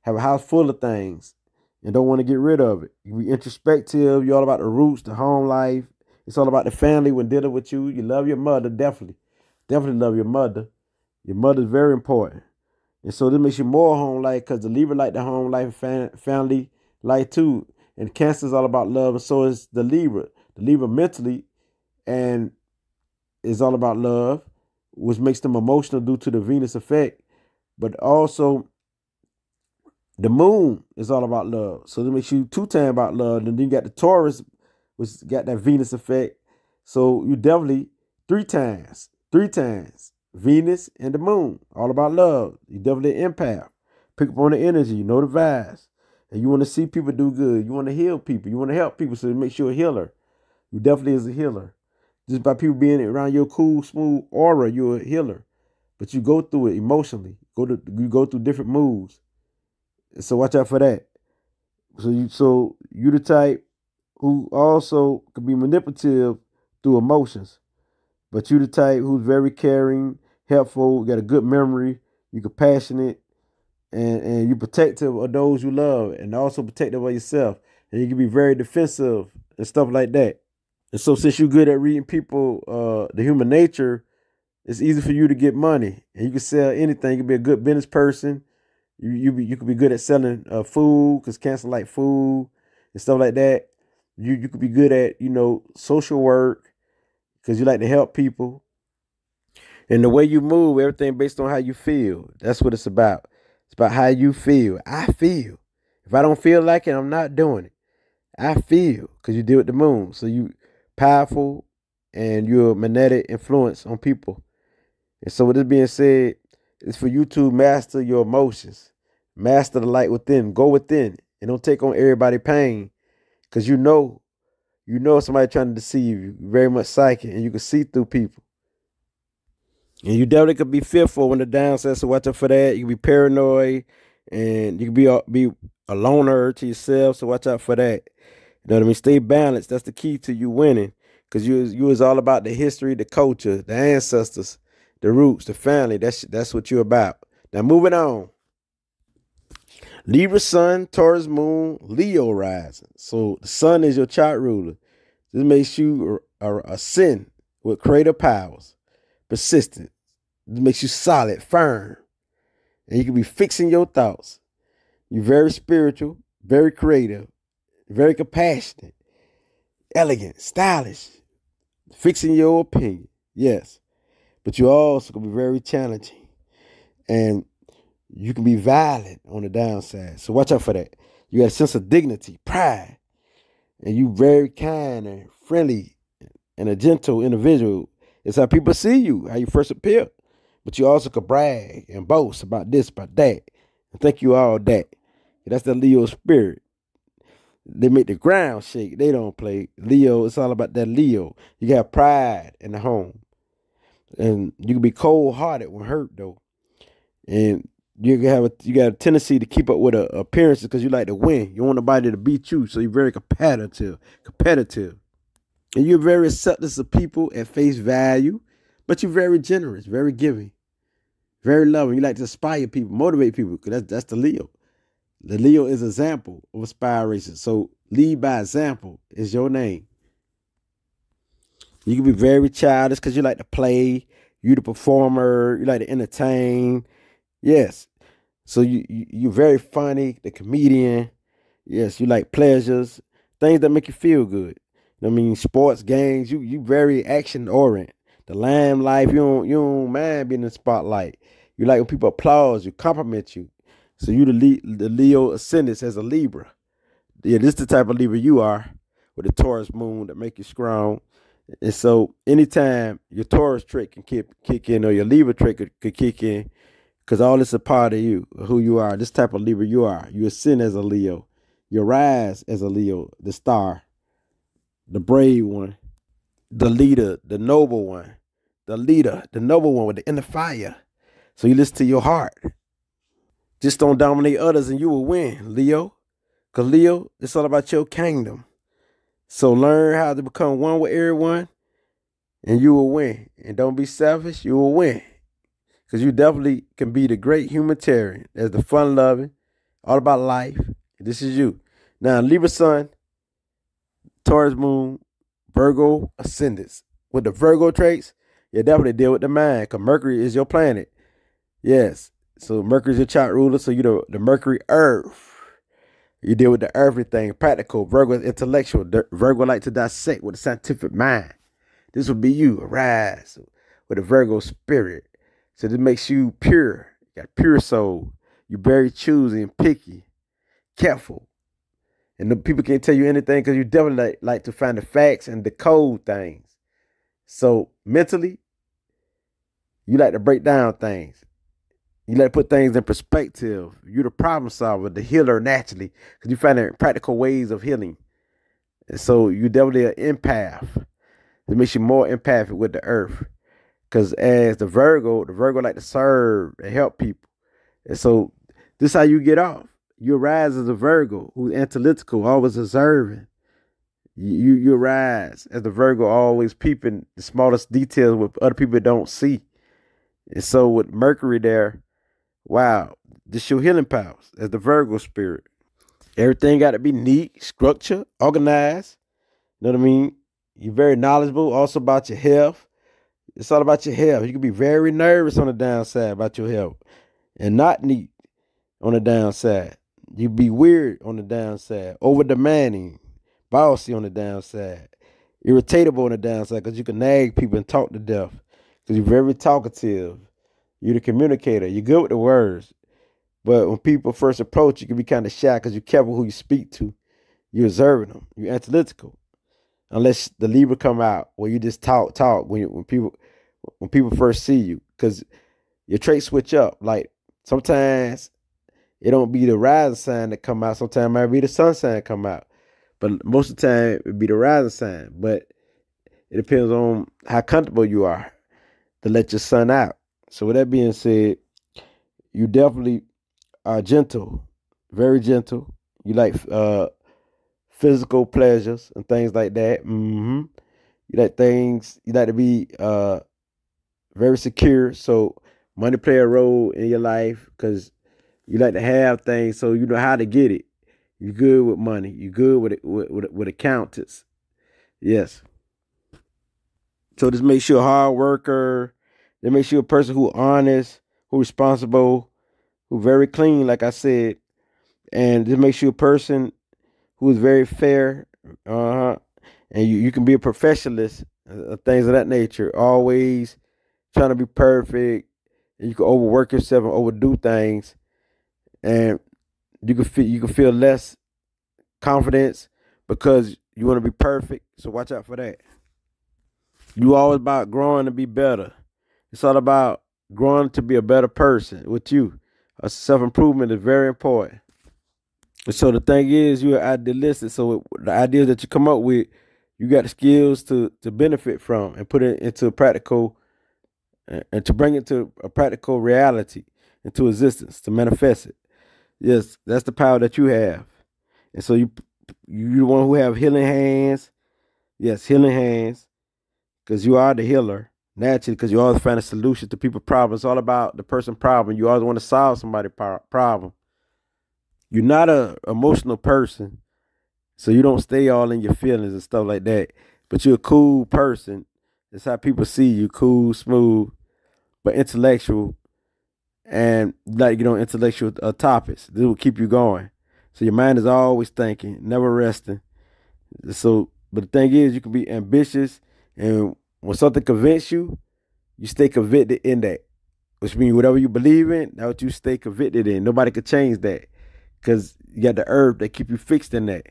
have a house full of things, and don't want to get rid of it. You be introspective. You're all about the roots, the home life. It's all about the family when dealing with you. You love your mother, definitely love your mother. Your mother's very important. And so this makes you more home life because the Libra like the home life and family life too. And Cancer is all about love, and so is the Libra. The Libra mentally and is all about love, which makes them emotional due to the Venus effect. But also the moon is all about love. So this makes you 2 times about love. And then you got the Taurus, which got that Venus effect. So you definitely 3 times. Venus and the moon, all about love. You definitely an empath. Pick up on the energy, you know the vibes. And you want to see people do good. You want to heal people. You want to help people, so it makes you a healer. You definitely is a healer. Just by people being around your cool, smooth aura, you're a healer. But you go through it emotionally. You go through different moods. So watch out for that. So you the type who also can be manipulative through emotions. But you the type who's very caring, helpful, got a good memory, you compassionate, and you protective of those you love, and also protective of yourself. And you can be very defensive and stuff like that. And so since you're good at reading people, the human nature, it's easy for you to get money. And you can sell anything. You can be a good business person. You could be good at selling food, because Cancer like food and stuff like that. You could be good at, social work, because you like to help people. And the way you move, everything based on how you feel. That's what it's about. It's about how you feel. I feel. If I don't feel like it, I'm not doing it. I feel, because you deal with the moon. So you powerful, and you're a magnetic influence on people. And so with this being said, it's for you to master your emotions. Master the light within. Go within. And don't take on everybody's pain. Because you know somebody trying to deceive you. You're very much psychic, and you can see through people. And you definitely could be fearful when the downside, so watch out for that. You can be paranoid, and you can be a loner to yourself, so watch out for that. You know what I mean? Stay balanced. That's the key to you winning, because you is all about the history, the culture, the ancestors, the roots, the family. That's what you're about. Now moving on. Libra sun, Taurus moon, Leo rising. So the sun is your chart ruler. This makes you a sin with creative powers, persistent. This makes you solid, firm, and you can be fixing your thoughts. You're very spiritual, very creative, very compassionate, elegant, stylish, fixing your opinion. Yes, but you also can be very challenging, and you can be violent on the downside. So watch out for that. You got a sense of dignity, pride, and you very kind and friendly and a gentle individual. It's how people see you, how you first appear. But you also could brag and boast about this, about that, and think you all that. That's the Leo spirit. They make the ground shake. They don't play. Leo, it's all about that Leo. You got pride in the home. And you can be cold-hearted when hurt, though. And you got a tendency to keep up with appearances, because you like to win. You want nobody to beat you, so you're very competitive. And you're very accepting of people at face value, but you're very generous, very giving, very loving. You like to inspire people, motivate people, because that's the Leo. The Leo is an example of inspiration. So lead by example is your name. You can be very childish because you like to play. You the performer. You like to entertain. Yes. So you're very funny, the comedian. Yes, you like pleasures, things that make you feel good. I mean, sports, games, you very action oriented. The limelight, you don't mind being in the spotlight. You like when people applaud you, compliment you. So you the Leo ascendant as a Libra. Yeah, this is the type of Libra you are, with the Taurus moon that make you strong. And so anytime your Taurus trait can kick in, or your Libra trait could kick in, because all this is a part of you, who you are. This type of Libra you are. You ascend as a Leo. You rise as a Leo, the star, the brave one, the leader, the noble one, the leader, the noble one with the inner fire. So you listen to your heart. Just don't dominate others and you will win, Leo. Because Leo, it's all about your kingdom. So learn how to become one with everyone, and you will win. And don't be selfish, you will win. Because you definitely can be the great humanitarian. That's the fun-loving, all about life. This is you. Now, Libra sun, Taurus moon, Virgo ascendants. With the Virgo traits, you definitely deal with the mind, because Mercury is your planet. Yes. So Mercury is your chart ruler. So you're the Mercury Earth. You deal with the earthly thing, practical. Virgo is intellectual. Virgo like to dissect with a scientific mind. This will be you, arise with a Virgo spirit. So this makes you pure. You got pure soul. You're very choosy and picky, careful. And the people can't tell you anything, because you definitely like to find the facts and decode things. So mentally, you like to break down things. You like to put things in perspective. You're the problem solver, the healer naturally, because you find practical ways of healing. And so you definitely an empath. It makes you more empathic with the earth. Because as the Virgo like to serve and help people. And so this is how you get off. You arise as a Virgo who's analytical, always observing. You arise as the Virgo, always peeping the smallest details what other people don't see. And so with Mercury there, wow, this your healing powers as the Virgo spirit. Everything got to be neat, structured, organized. You know what I mean? You're very knowledgeable also about your health. It's all about your health. You can be very nervous on the downside about your health and not neat on the downside. You be weird on the downside, over demanding, bossy on the downside, irritatable on the downside because you can nag people and talk to death because you're very talkative. You're the communicator. You're good with the words. But when people first approach, you can be kind of shy because you're careful who you speak to. You're observing them. You're analytical. Unless the Libra come out where you just talk when people first see you, because your traits switch up. Like sometimes it don't be the rising sign that come out. Sometimes it might be the sun sign that come out. But most of the time it be the rising sign. But it depends on how comfortable you are to let your sun out. So with that being said, you definitely are gentle, very gentle. You like physical pleasures and things like that. You like to be very secure. So money play a role in your life because you like to have things so you know how to get it. You're good with money. You're good with accountants. Yes. So just make sure a hard worker. Then make sure a person who honest, who responsible, who very clean, like I said. And just make sure a person who is very fair. And you can be a professionalist, things of that nature. Always trying to be perfect. And you can overwork yourself and overdo things. And you can feel less confidence because you want to be perfect. So watch out for that. You always about growing to be better. It's all about growing to be a better person with you. Self-improvement is very important. And so the thing is, you're idealistic. So the ideas that you come up with, you got the skills to benefit from and put it into a practical, and to bring it to a practical reality, into existence, to manifest it. Yes, that's the power that you have. And so you're the one who have healing hands. Yes, healing hands, because you are the healer naturally, because you always find a solution to people's problems. It's all about the person problem. You always want to solve somebody's problem. You're not an emotional person, so you don't stay all in your feelings and stuff like that. But you're a cool person. That's how people see you, cool, smooth, but intellectual. And like you know, intellectual topics. This will keep you going. So your mind is always thinking, never resting. So, but the thing is, you can be ambitious, and when something convinces you, you stay convicted in that. Which means whatever you believe in, that's what you stay convicted in. Nobody can change that, because you got the herb that keep you fixed in that.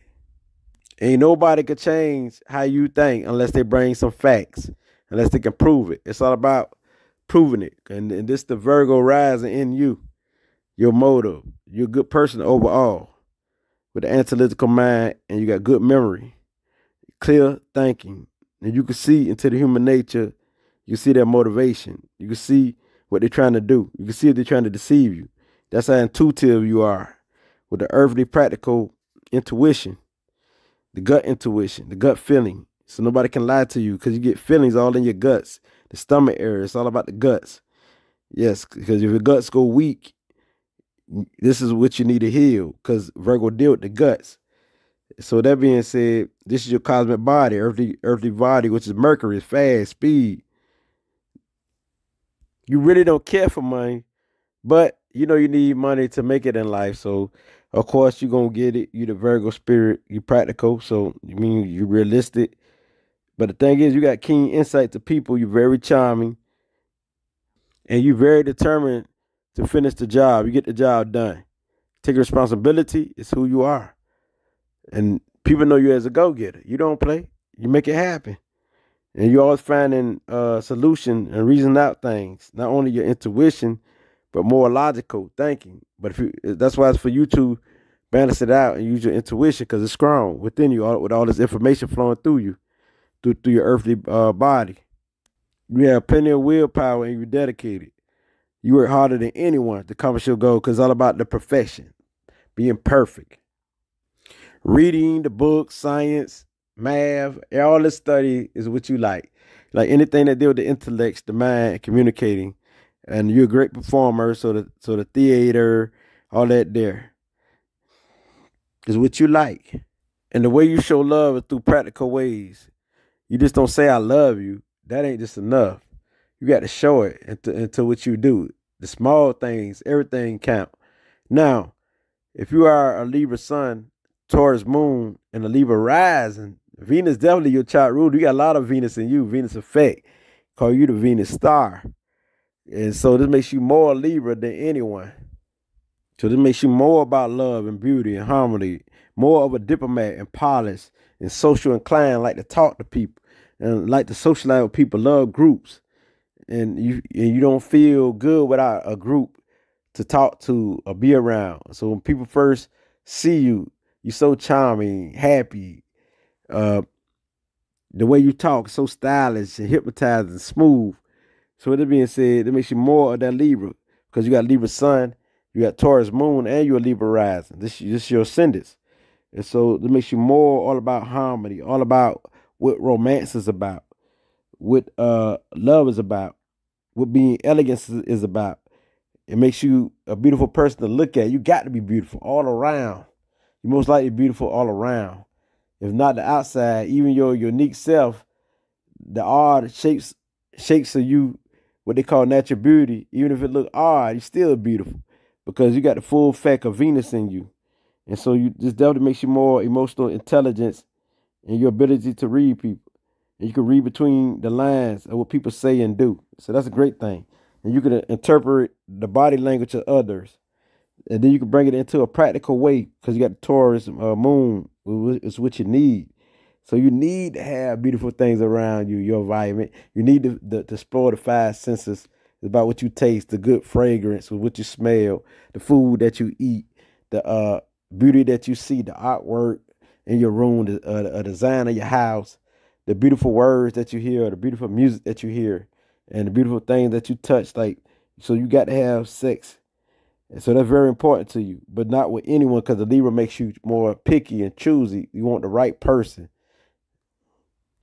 Ain't nobody can change how you think unless they bring some facts, unless they can prove it. It's all about proving it. And this the Virgo rising in you, your motive. You're a good person overall with an analytical mind, and you got good memory, clear thinking. And you can see into the human nature. You see their motivation. You can see what they're trying to do. You can see if they're trying to deceive you. That's how intuitive you are with the earthly practical intuition, the gut feeling. So nobody can lie to you because you get feelings all in your guts, the stomach area. It's all about the guts. Yes, because if your guts go weak, this is what you need to heal, because Virgo deal with the guts. So that being said, this is your cosmic body, earthly body, which is Mercury, fast, speed. You really don't care for money, but you know you need money to make it in life. So of course you're gonna get it. You the Virgo spirit, you practical, so you mean you realistic. But the thing is, you got keen insight to people. You're very charming, and you're very determined to finish the job. You get the job done. Take responsibility. It's who you are. And people know you as a go-getter. You don't play. You make it happen. And you're always finding a solution and reasoning out things. Not only your intuition, but more logical thinking. But that's why it's for you to balance it out and use your intuition because it's strong within you, with all this information flowing through you, through your earthly body. You have plenty of willpower and you're dedicated. You work harder than anyone to accomplish your goal because it's all about the perfection, being perfect. Reading the books, science, math, all this study is what you like. Like anything that deals with the intellect, the mind, communicating. And you're a great performer, so the theater, all that there is what you like. And the way you show love is through practical ways. You just don't say I love you. That ain't just enough. You got to show it into what you do. The small things, everything count. Now, if you are a Libra sun, Taurus moon, and a Libra rising, Venus definitely your chart ruler. You got a lot of Venus in you, Venus effect. Call you the Venus star. And so this makes you more Libra than anyone. So this makes you more about love and beauty and harmony, more of a diplomat and polished and social inclined, like to talk to people and like to socialize with people, love groups. And you don't feel good without a group to talk to or be around. So when people first see you, you're so charming, happy. The way you talk, so stylish and hypnotizing, smooth. So with that being said, that makes you more of that Libra because you got Libra sun, you got Taurus moon, and you're a Libra rising. This is your ascendants. And so that makes you more all about harmony, all about what romance is about, what love is about, what being elegance is about. It makes you a beautiful person to look at. You got to be beautiful all around. You're most likely beautiful all around. If not the outside, even your unique self, the odd shapes of you, what they call natural beauty, even if it look odd, you're still beautiful because you got the full effect of Venus in you. And so this definitely makes you more emotional intelligence and your ability to read people. And you can read between the lines of what people say and do. So that's a great thing. And you can interpret the body language of others. And then you can bring it into a practical way because you got the Taurus moon. It's what you need. So you need to have beautiful things around you, your environment. You need to explore the five senses. It's about what you taste, the good fragrance, what you smell, the food that you eat, the beauty that you see, the artwork in your room, the design of your house, the beautiful words that you hear, the beautiful music that you hear, and the beautiful things that you touch. Like, so you got to have sex. And so that's very important to you, but not with anyone because the Libra makes you more picky and choosy. You want the right person.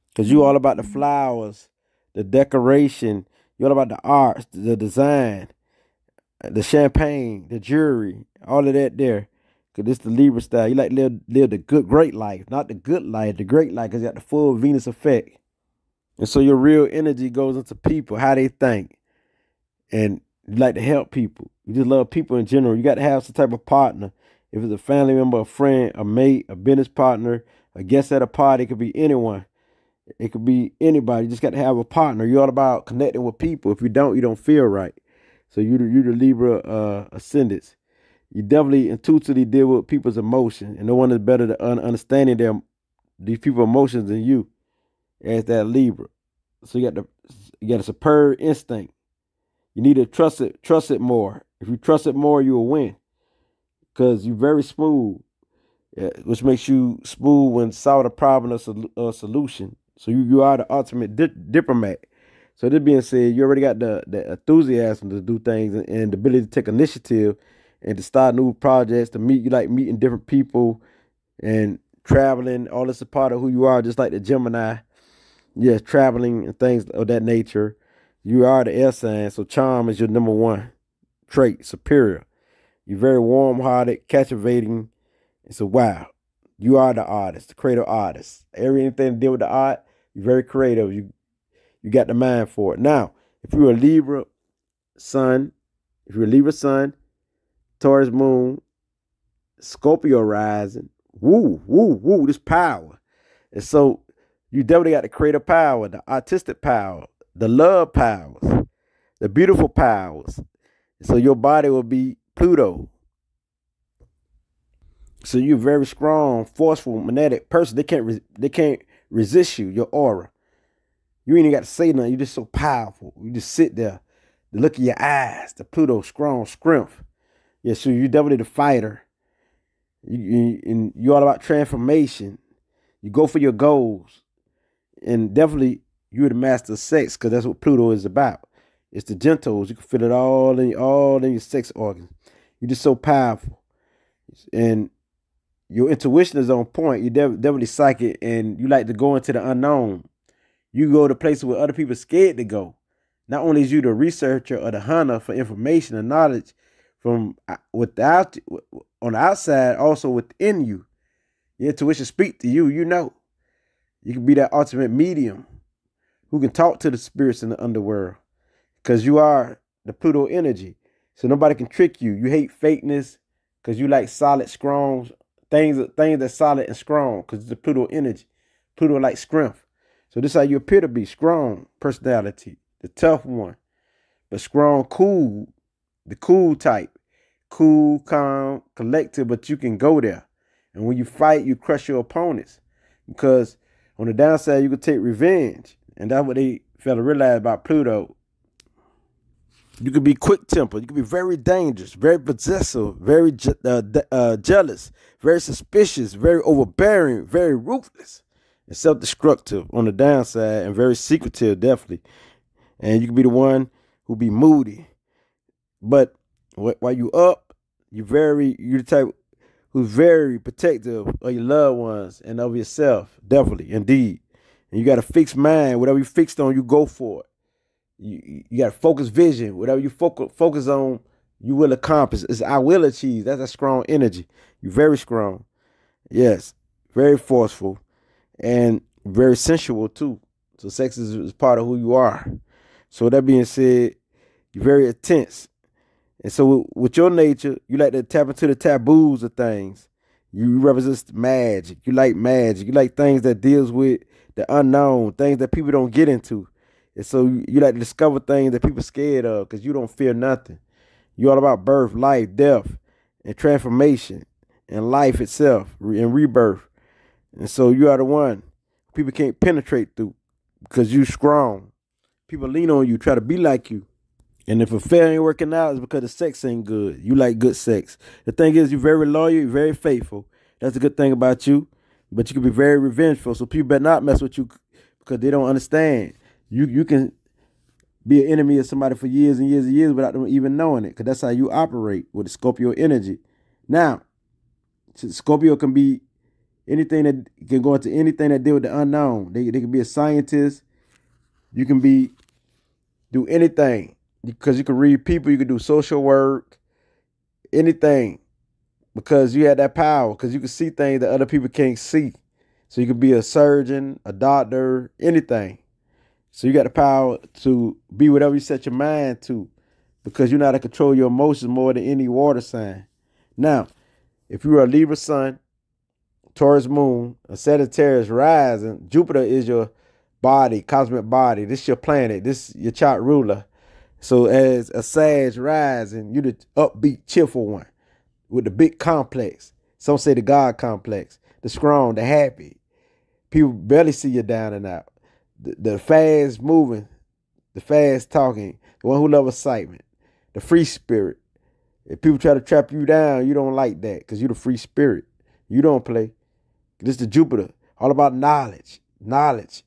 Because you're all about the flowers, the decoration. You're all about the arts, the design, the champagne, the jewelry, all of that there. Because this the Libra style. You like to live the great life, not the good life, the great life, because you got the full Venus effect. And so your real energy goes into people, how they think. And you like to help people. You just love people in general. You got to have some type of partner. If it's a family member, a friend, a mate, a business partner, a guest at a party, it could be anyone. It could be anybody. You just got to have a partner. You're all about connecting with people. If you don't feel right. So you're the Libra ascendants. You definitely intuitively deal with people's emotions. And no one is better at understanding these people's emotions than you as that Libra. So you got a superb instinct. You need to trust it more. If you trust it more, you'll win. Because you're very smooth. Which makes you smooth when solve a problem or solution. So you are the ultimate diplomat. So this being said, you already got the enthusiasm to do things and the ability to take initiative and to start new projects, to meet. You like meeting different people and traveling. All this is a part of who you are, just like the Gemini. Yes, traveling and things of that nature. You are the air sign, so charm is your number one trait, superior. You're very warm-hearted, captivating. So wow, you are the artist, the creative artist. Everything to deal with the art, you're very creative. You got the mind for it. Now, if you're a Libra sun, Taurus moon, Scorpio rising, woo, this power. And so you definitely got the creative power, the artistic power, the love powers, the beautiful powers. So your body will be Pluto. So you're a very strong, forceful, magnetic person. They can't resist you, your aura. You ain't even got to say nothing. You're just so powerful. You just sit there. The look of your eyes, the Pluto strong strength. Yeah, so you're definitely the fighter. And you're all about transformation. You go for your goals. And definitely you're the master of sex, because that's what Pluto is about. It's the genitals. You can feel it all in your sex organs. You're just so powerful. And your intuition is on point. You're definitely psychic, and you like to go into the unknown. You go to places where other people are scared to go. Not only is you the researcher or the hunter for information and knowledge from without on the outside, also within you. Your intuition speak to you. You know, you can be that ultimate medium who can talk to the spirits in the underworld, because you are the Pluto energy. So nobody can trick you. You hate fakeness because you like solid, strong things that's solid and strong, because it's the Pluto energy. Pluto like strength. So this is how you appear to be: strong personality, the tough one, but strong, cool, the cool type, cool, calm, collective, but you can go there. And when you fight, you crush your opponents, because on the downside, you can take revenge. And that's what they fail to realize about Pluto. You can be quick-tempered. You can be very dangerous, very possessive, very jealous, very suspicious, very overbearing, very ruthless, and self-destructive on the downside, and very secretive, definitely. And you can be the one who be moody. But while you up, you're the type who's very protective of your loved ones and of yourself, definitely, indeed. And you got a fixed mind. Whatever you fixed on, you go for it. You got a focused vision. Whatever you focus on, you will accomplish. It's I will achieve. That's a strong energy. You're very strong. Yes, very forceful and very sensual too. So sex is part of who you are. So that being said, you're very intense. And so with your nature, you like to tap into the taboos of things. You represent magic. You like magic. You like things that deals with the unknown, things that people don't get into. And so you like to discover things that people are scared of, because you don't fear nothing. You're all about birth, life, death, and transformation, and life itself, and rebirth. And so you are the one people can't penetrate through, because you strong. People lean on you, try to be like you. And if a affair ain't working out, it's because the sex ain't good. You like good sex. The thing is, you're very loyal, you're very faithful. That's a good thing about you. But you can be very revengeful. So people better not mess with you, because they don't understand. You can be an enemy of somebody for years and years and years without them even knowing it, because that's how you operate with the Scorpio energy. Now, Scorpio can be anything that can go into anything that deal with the unknown. They can be a scientist. You can do anything, because you can read people. You can do social work, anything, because you have that power, because you can see things that other people can't see. So you can be a surgeon, a doctor, anything. So you got the power to be whatever you set your mind to, because you know how to control your emotions more than any water sign. Now, if you are a Libra sun, Taurus moon, a Sagittarius rising, Jupiter is your body, cosmic body. This is your planet. This is your chart ruler. So as a Sag rising, you're the upbeat, cheerful one with the big complex. Some say the God complex, the strong, the happy. People barely see you down and out. The fast moving, the fast talking, the one who loves excitement, the free spirit. If people try to trap you down, you don't like that, because you're the free spirit. You don't play. This is the Jupiter, all about knowledge. Knowledge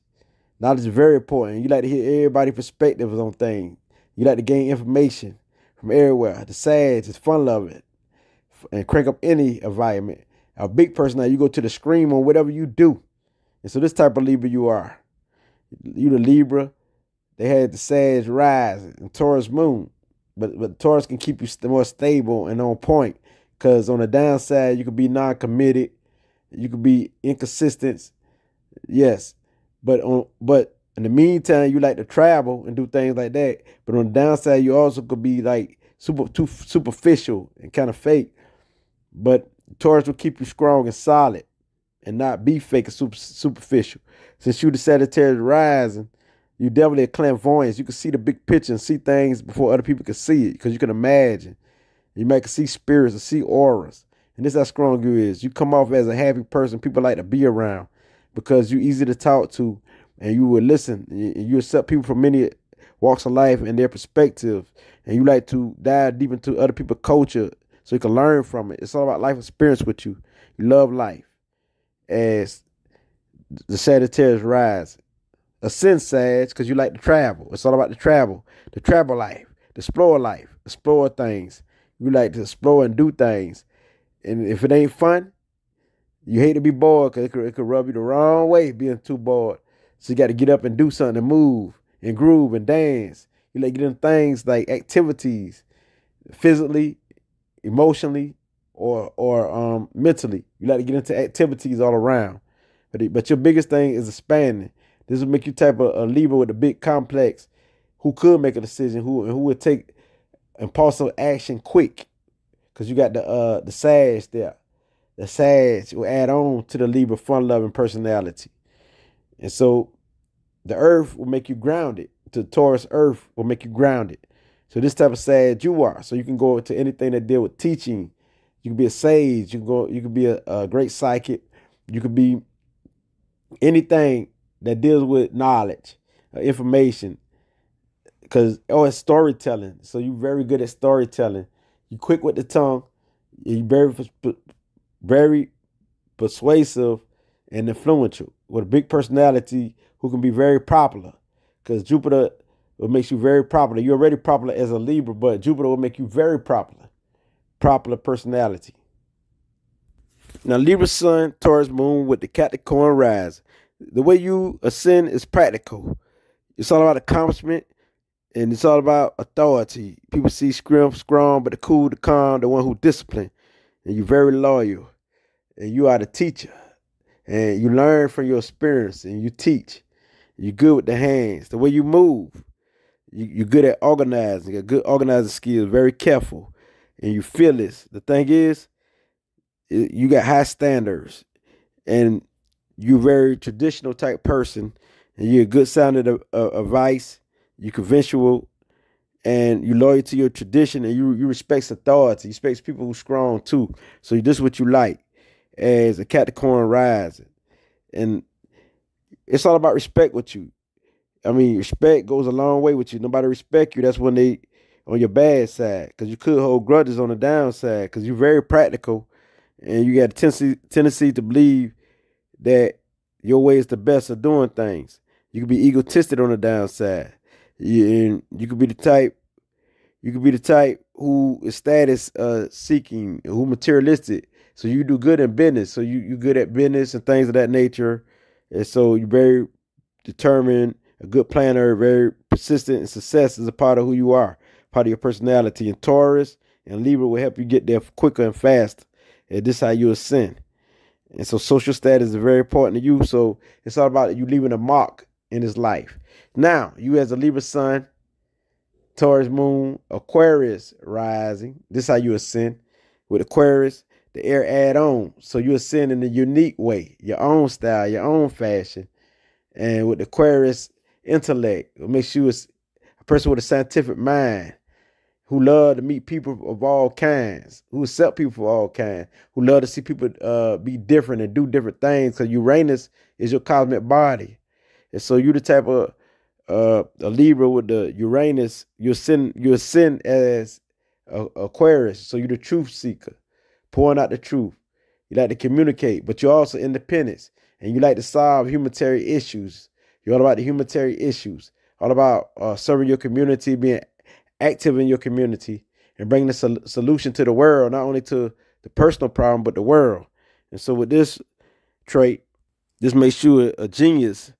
is very important. You like to hear everybody's perspectives on things. You like to gain information from everywhere. The Sag is fun loving and crank up any environment. A big person now, you go to the scream on whatever you do. And so this type of Libra you are. You the Libra. They had the Sag rise and Taurus moon. But Taurus can keep you more stable and on point, because on the downside, you could be non-committed. You could be inconsistent. Yes. But in the meantime, you like to travel and do things like that. But on the downside, you also could be like too superficial and kind of fake. But Taurus will keep you strong and solid and not be fake and superficial. Since you the Sagittarius rising, you definitely a clairvoyance. You can see the big picture and see things before other people can see it, because you can imagine. You might see spirits or see auras. And this is how strong you is. You come off as a happy person people like to be around, because you're easy to talk to, and you will listen. You accept people from many walks of life and their perspective, and you like to dive deep into other people's culture so you can learn from it. It's all about life experience with you. You love life. As the Sagittarius rise, ascend Sag, because you like to travel. It's all about the travel life, the explore things. You like to explore and do things. And if it ain't fun, you hate to be bored because it could rub you the wrong way being too bored. So you got to get up and do something and move and groove and dance. You like getting things like activities, physically, emotionally, or mentally. You like to get into activities all around. But your biggest thing is expanding. This will make you type of a Libra with a big complex who could make a decision, who would take impulsive action quick. Because you got the Sag there. The Sag will add on to the Libra fun-loving personality. And so the Earth will make you grounded. The Taurus Earth will make you grounded. So this type of Sag you are. So you can go to anything that deal with teaching. You can be a sage. You can be a great psychic. You could be anything that deals with knowledge, information. Because it's storytelling. So you're very good at storytelling. You quick with the tongue. You're very persuasive and influential with a big personality who can be very popular, because Jupiter will make you very popular. You're already popular as a Libra, but Jupiter will make you very popular personality. Now, Libra Sun, Taurus Moon with the Capricorn rise. The way you ascend is practical. It's all about accomplishment, and it's all about authority. People see strong, but the cool, the calm, the one who disciplined, and you're very loyal. And you are the teacher, and you learn from your experience, and you teach. You're good with the hands. The way you move, you're good at organizing. You got good organizing skills, very careful, and you fearless. The thing is, you got high standards, and you're a very traditional type person, and you're a good sounding advice. You're conventional, and you're loyal to your tradition, and you respect authority. You respect people who's strong too. So this is what you like as a Capricorn rising. And it's all about respect with you. I mean, respect goes a long way with you. Nobody respect you. That's when they on your bad side, because you could hold grudges on the downside, because you're very practical, and you got a tendency to believe that your way is the best of doing things. You could be egotistic on the downside. You could be the type. You could be the type who is status seeking, who materialistic. So you do good in business. So you good at business and things of that nature. And so you're very determined, a good planner, very persistent, and success is a part of who you are, part of your personality. And Taurus and Libra will help you get there quicker and faster. And this is how you ascend. And so social status is very important to you. So it's all about you leaving a mark in his life. Now, you as a Libra sun, Taurus moon, Aquarius rising. This is how you ascend. With Aquarius, the air add on. So you ascend in a unique way, your own style, your own fashion. And with Aquarius intellect, it makes you a person with a scientific mind, who love to meet people of all kinds, who accept people of all kinds, who love to see people be different and do different things, because Uranus is your cosmic body. And so you the type of a Libra with the Uranus, you ascend as Aquarius. So you're the truth seeker, pouring out the truth. You like to communicate, but you're also independent, and you like to solve humanitarian issues. You're all about the humanitarian issues, all about serving your community, being active in your community, and bringing the solution to the world, not only to the personal problem, but the world. And so with this trait, this makes you a genius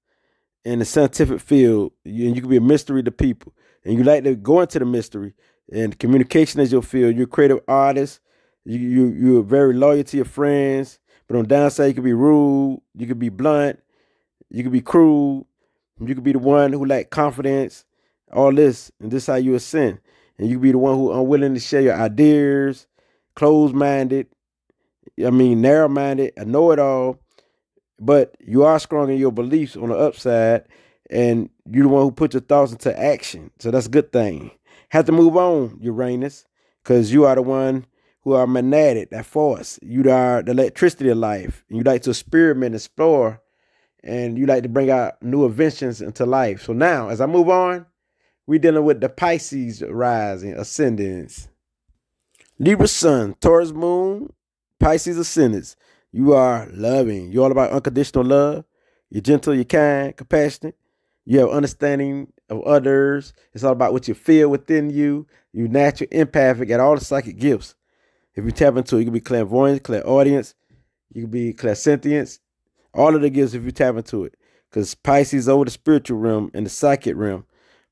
in the scientific field, and you can be a mystery to people, and you like to go into the mystery, and communication is your field. You're a creative artist. You're very loyal to your friends, but on the downside, you can be rude, you can be blunt, you can be cruel, you can be the one who lack confidence, all this, and this is how you ascend. And you can be the one who unwilling to share your ideas, closed-minded, narrow-minded, a know-it-all. But you are strong in your beliefs on the upside, and you're the one who puts your thoughts into action. So that's a good thing. Have to move on, Uranus, because you are the one who are magnetic, that force. You are the electricity of life. And you like to experiment, explore, and you like to bring out new inventions into life. So now, as I move on, we're dealing with the Pisces rising, ascendants. Libra sun, Taurus moon, Pisces ascendants. You are loving. You're all about unconditional love. You're gentle, you're kind, compassionate. You have understanding of others. It's all about what you feel within you. You're natural, empathic, got all the psychic gifts. If you tap into it, you can be clairvoyant, clairaudience, you can be clairsentience, all of the gifts if you tap into it. Because Pisces over the spiritual realm and the psychic realm.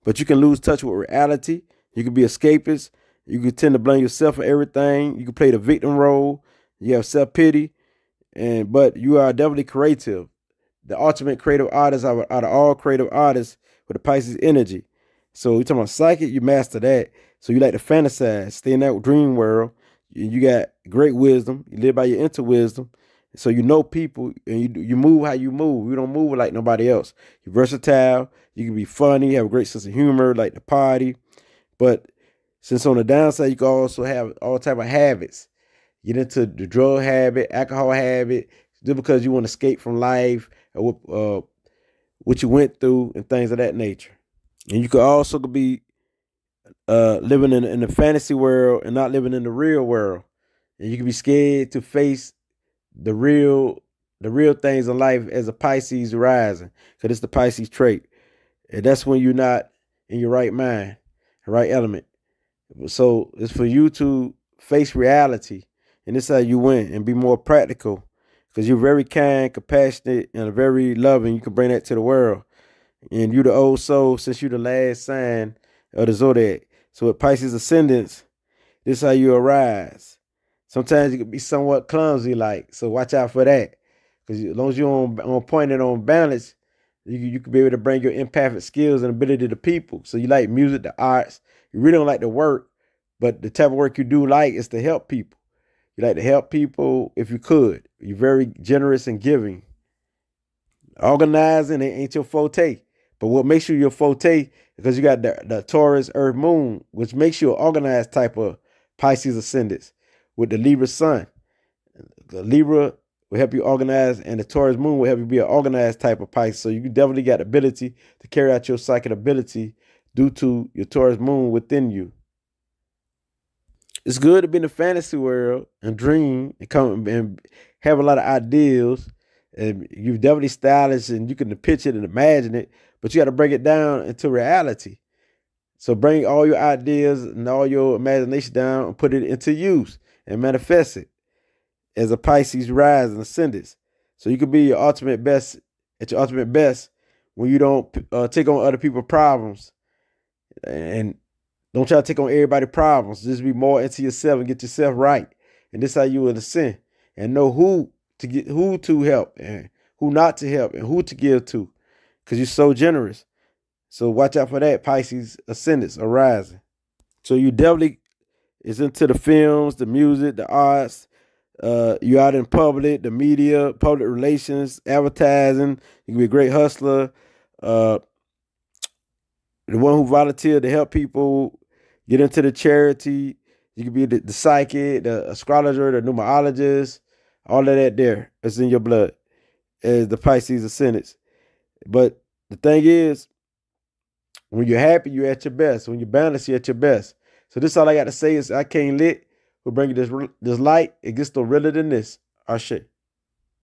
But you can lose touch with reality. You can be escapist. You can tend to blame yourself for everything. You can play the victim role. You have self-pity. But you are definitely creative. The ultimate creative artist out of all creative artists with the Pisces energy. So you're talking about psychic, you master that. So you like to fantasize, stay in that dream world. You got great wisdom. You live by your inner wisdom. So you know people and you move how you move. You don't move like nobody else. You're versatile. You can be funny. You have a great sense of humor, like the party. But since on the downside, you can also have all type of habits. Get into the drug habit, alcohol habit, just because you want to escape from life or what you went through and things of that nature. And you could also be living in the fantasy world and not living in the real world. And you can be scared to face the real things in life as a Pisces rising, because it's the Pisces trait. And that's when you're not in your right mind, right element. So it's for you to face reality, and this is how you win and be more practical, because you're very kind, compassionate, and very loving. You can bring that to the world, and you're the old soul since you're the last sign of the zodiac. So with Pisces ascendants, this is how you arise. Sometimes you can be somewhat clumsy, so watch out for that. Because as long as you're on point and on balance, you can be able to bring your empathic skills and ability to people. So you like music, the arts. You really don't like to work, but the type of work you do like is to help people. You like to help people if you could. You're very generous and giving. Organizing ain't your forte. But what makes you your forte, because you got the Taurus Earth Moon, which makes you an organized type of Pisces ascendants with the Libra sun. The Libra will help you organize, and the Taurus moon will help you be an organized type of Pisces. So you definitely got the ability to carry out your psychic ability due to your Taurus moon within you. It's good to be in the fantasy world and dream and come and have a lot of ideals. And you're definitely stylish and you can picture it and imagine it, but you got to break it down into reality. So bring all your ideas and all your imagination down and put it into use and manifest it as a Pisces rise and ascendants. So you can be your ultimate best at your ultimate best when you don't take on other people's problems and don't try to take on everybody's problems. Just be more into yourself and get yourself right. And this is how you will ascend and know who to help and who not to help and who to give to, because you're so generous. So watch out for that, Pisces ascendants are rising. So you definitely is into the films, the music, the arts. You out in public, the media, public relations, advertising. You can be a great hustler. The one who volunteered to help people get into the charity. You can be the psychic, the astrologer, the numerologist. All of that there is in your blood as the Pisces ascendants. But the thing is, when you're happy, you're at your best. When you're balanced, you're at your best. So this all I got to say is I can't lit. We'll bring you this light. It gets no realer than this. Ashe.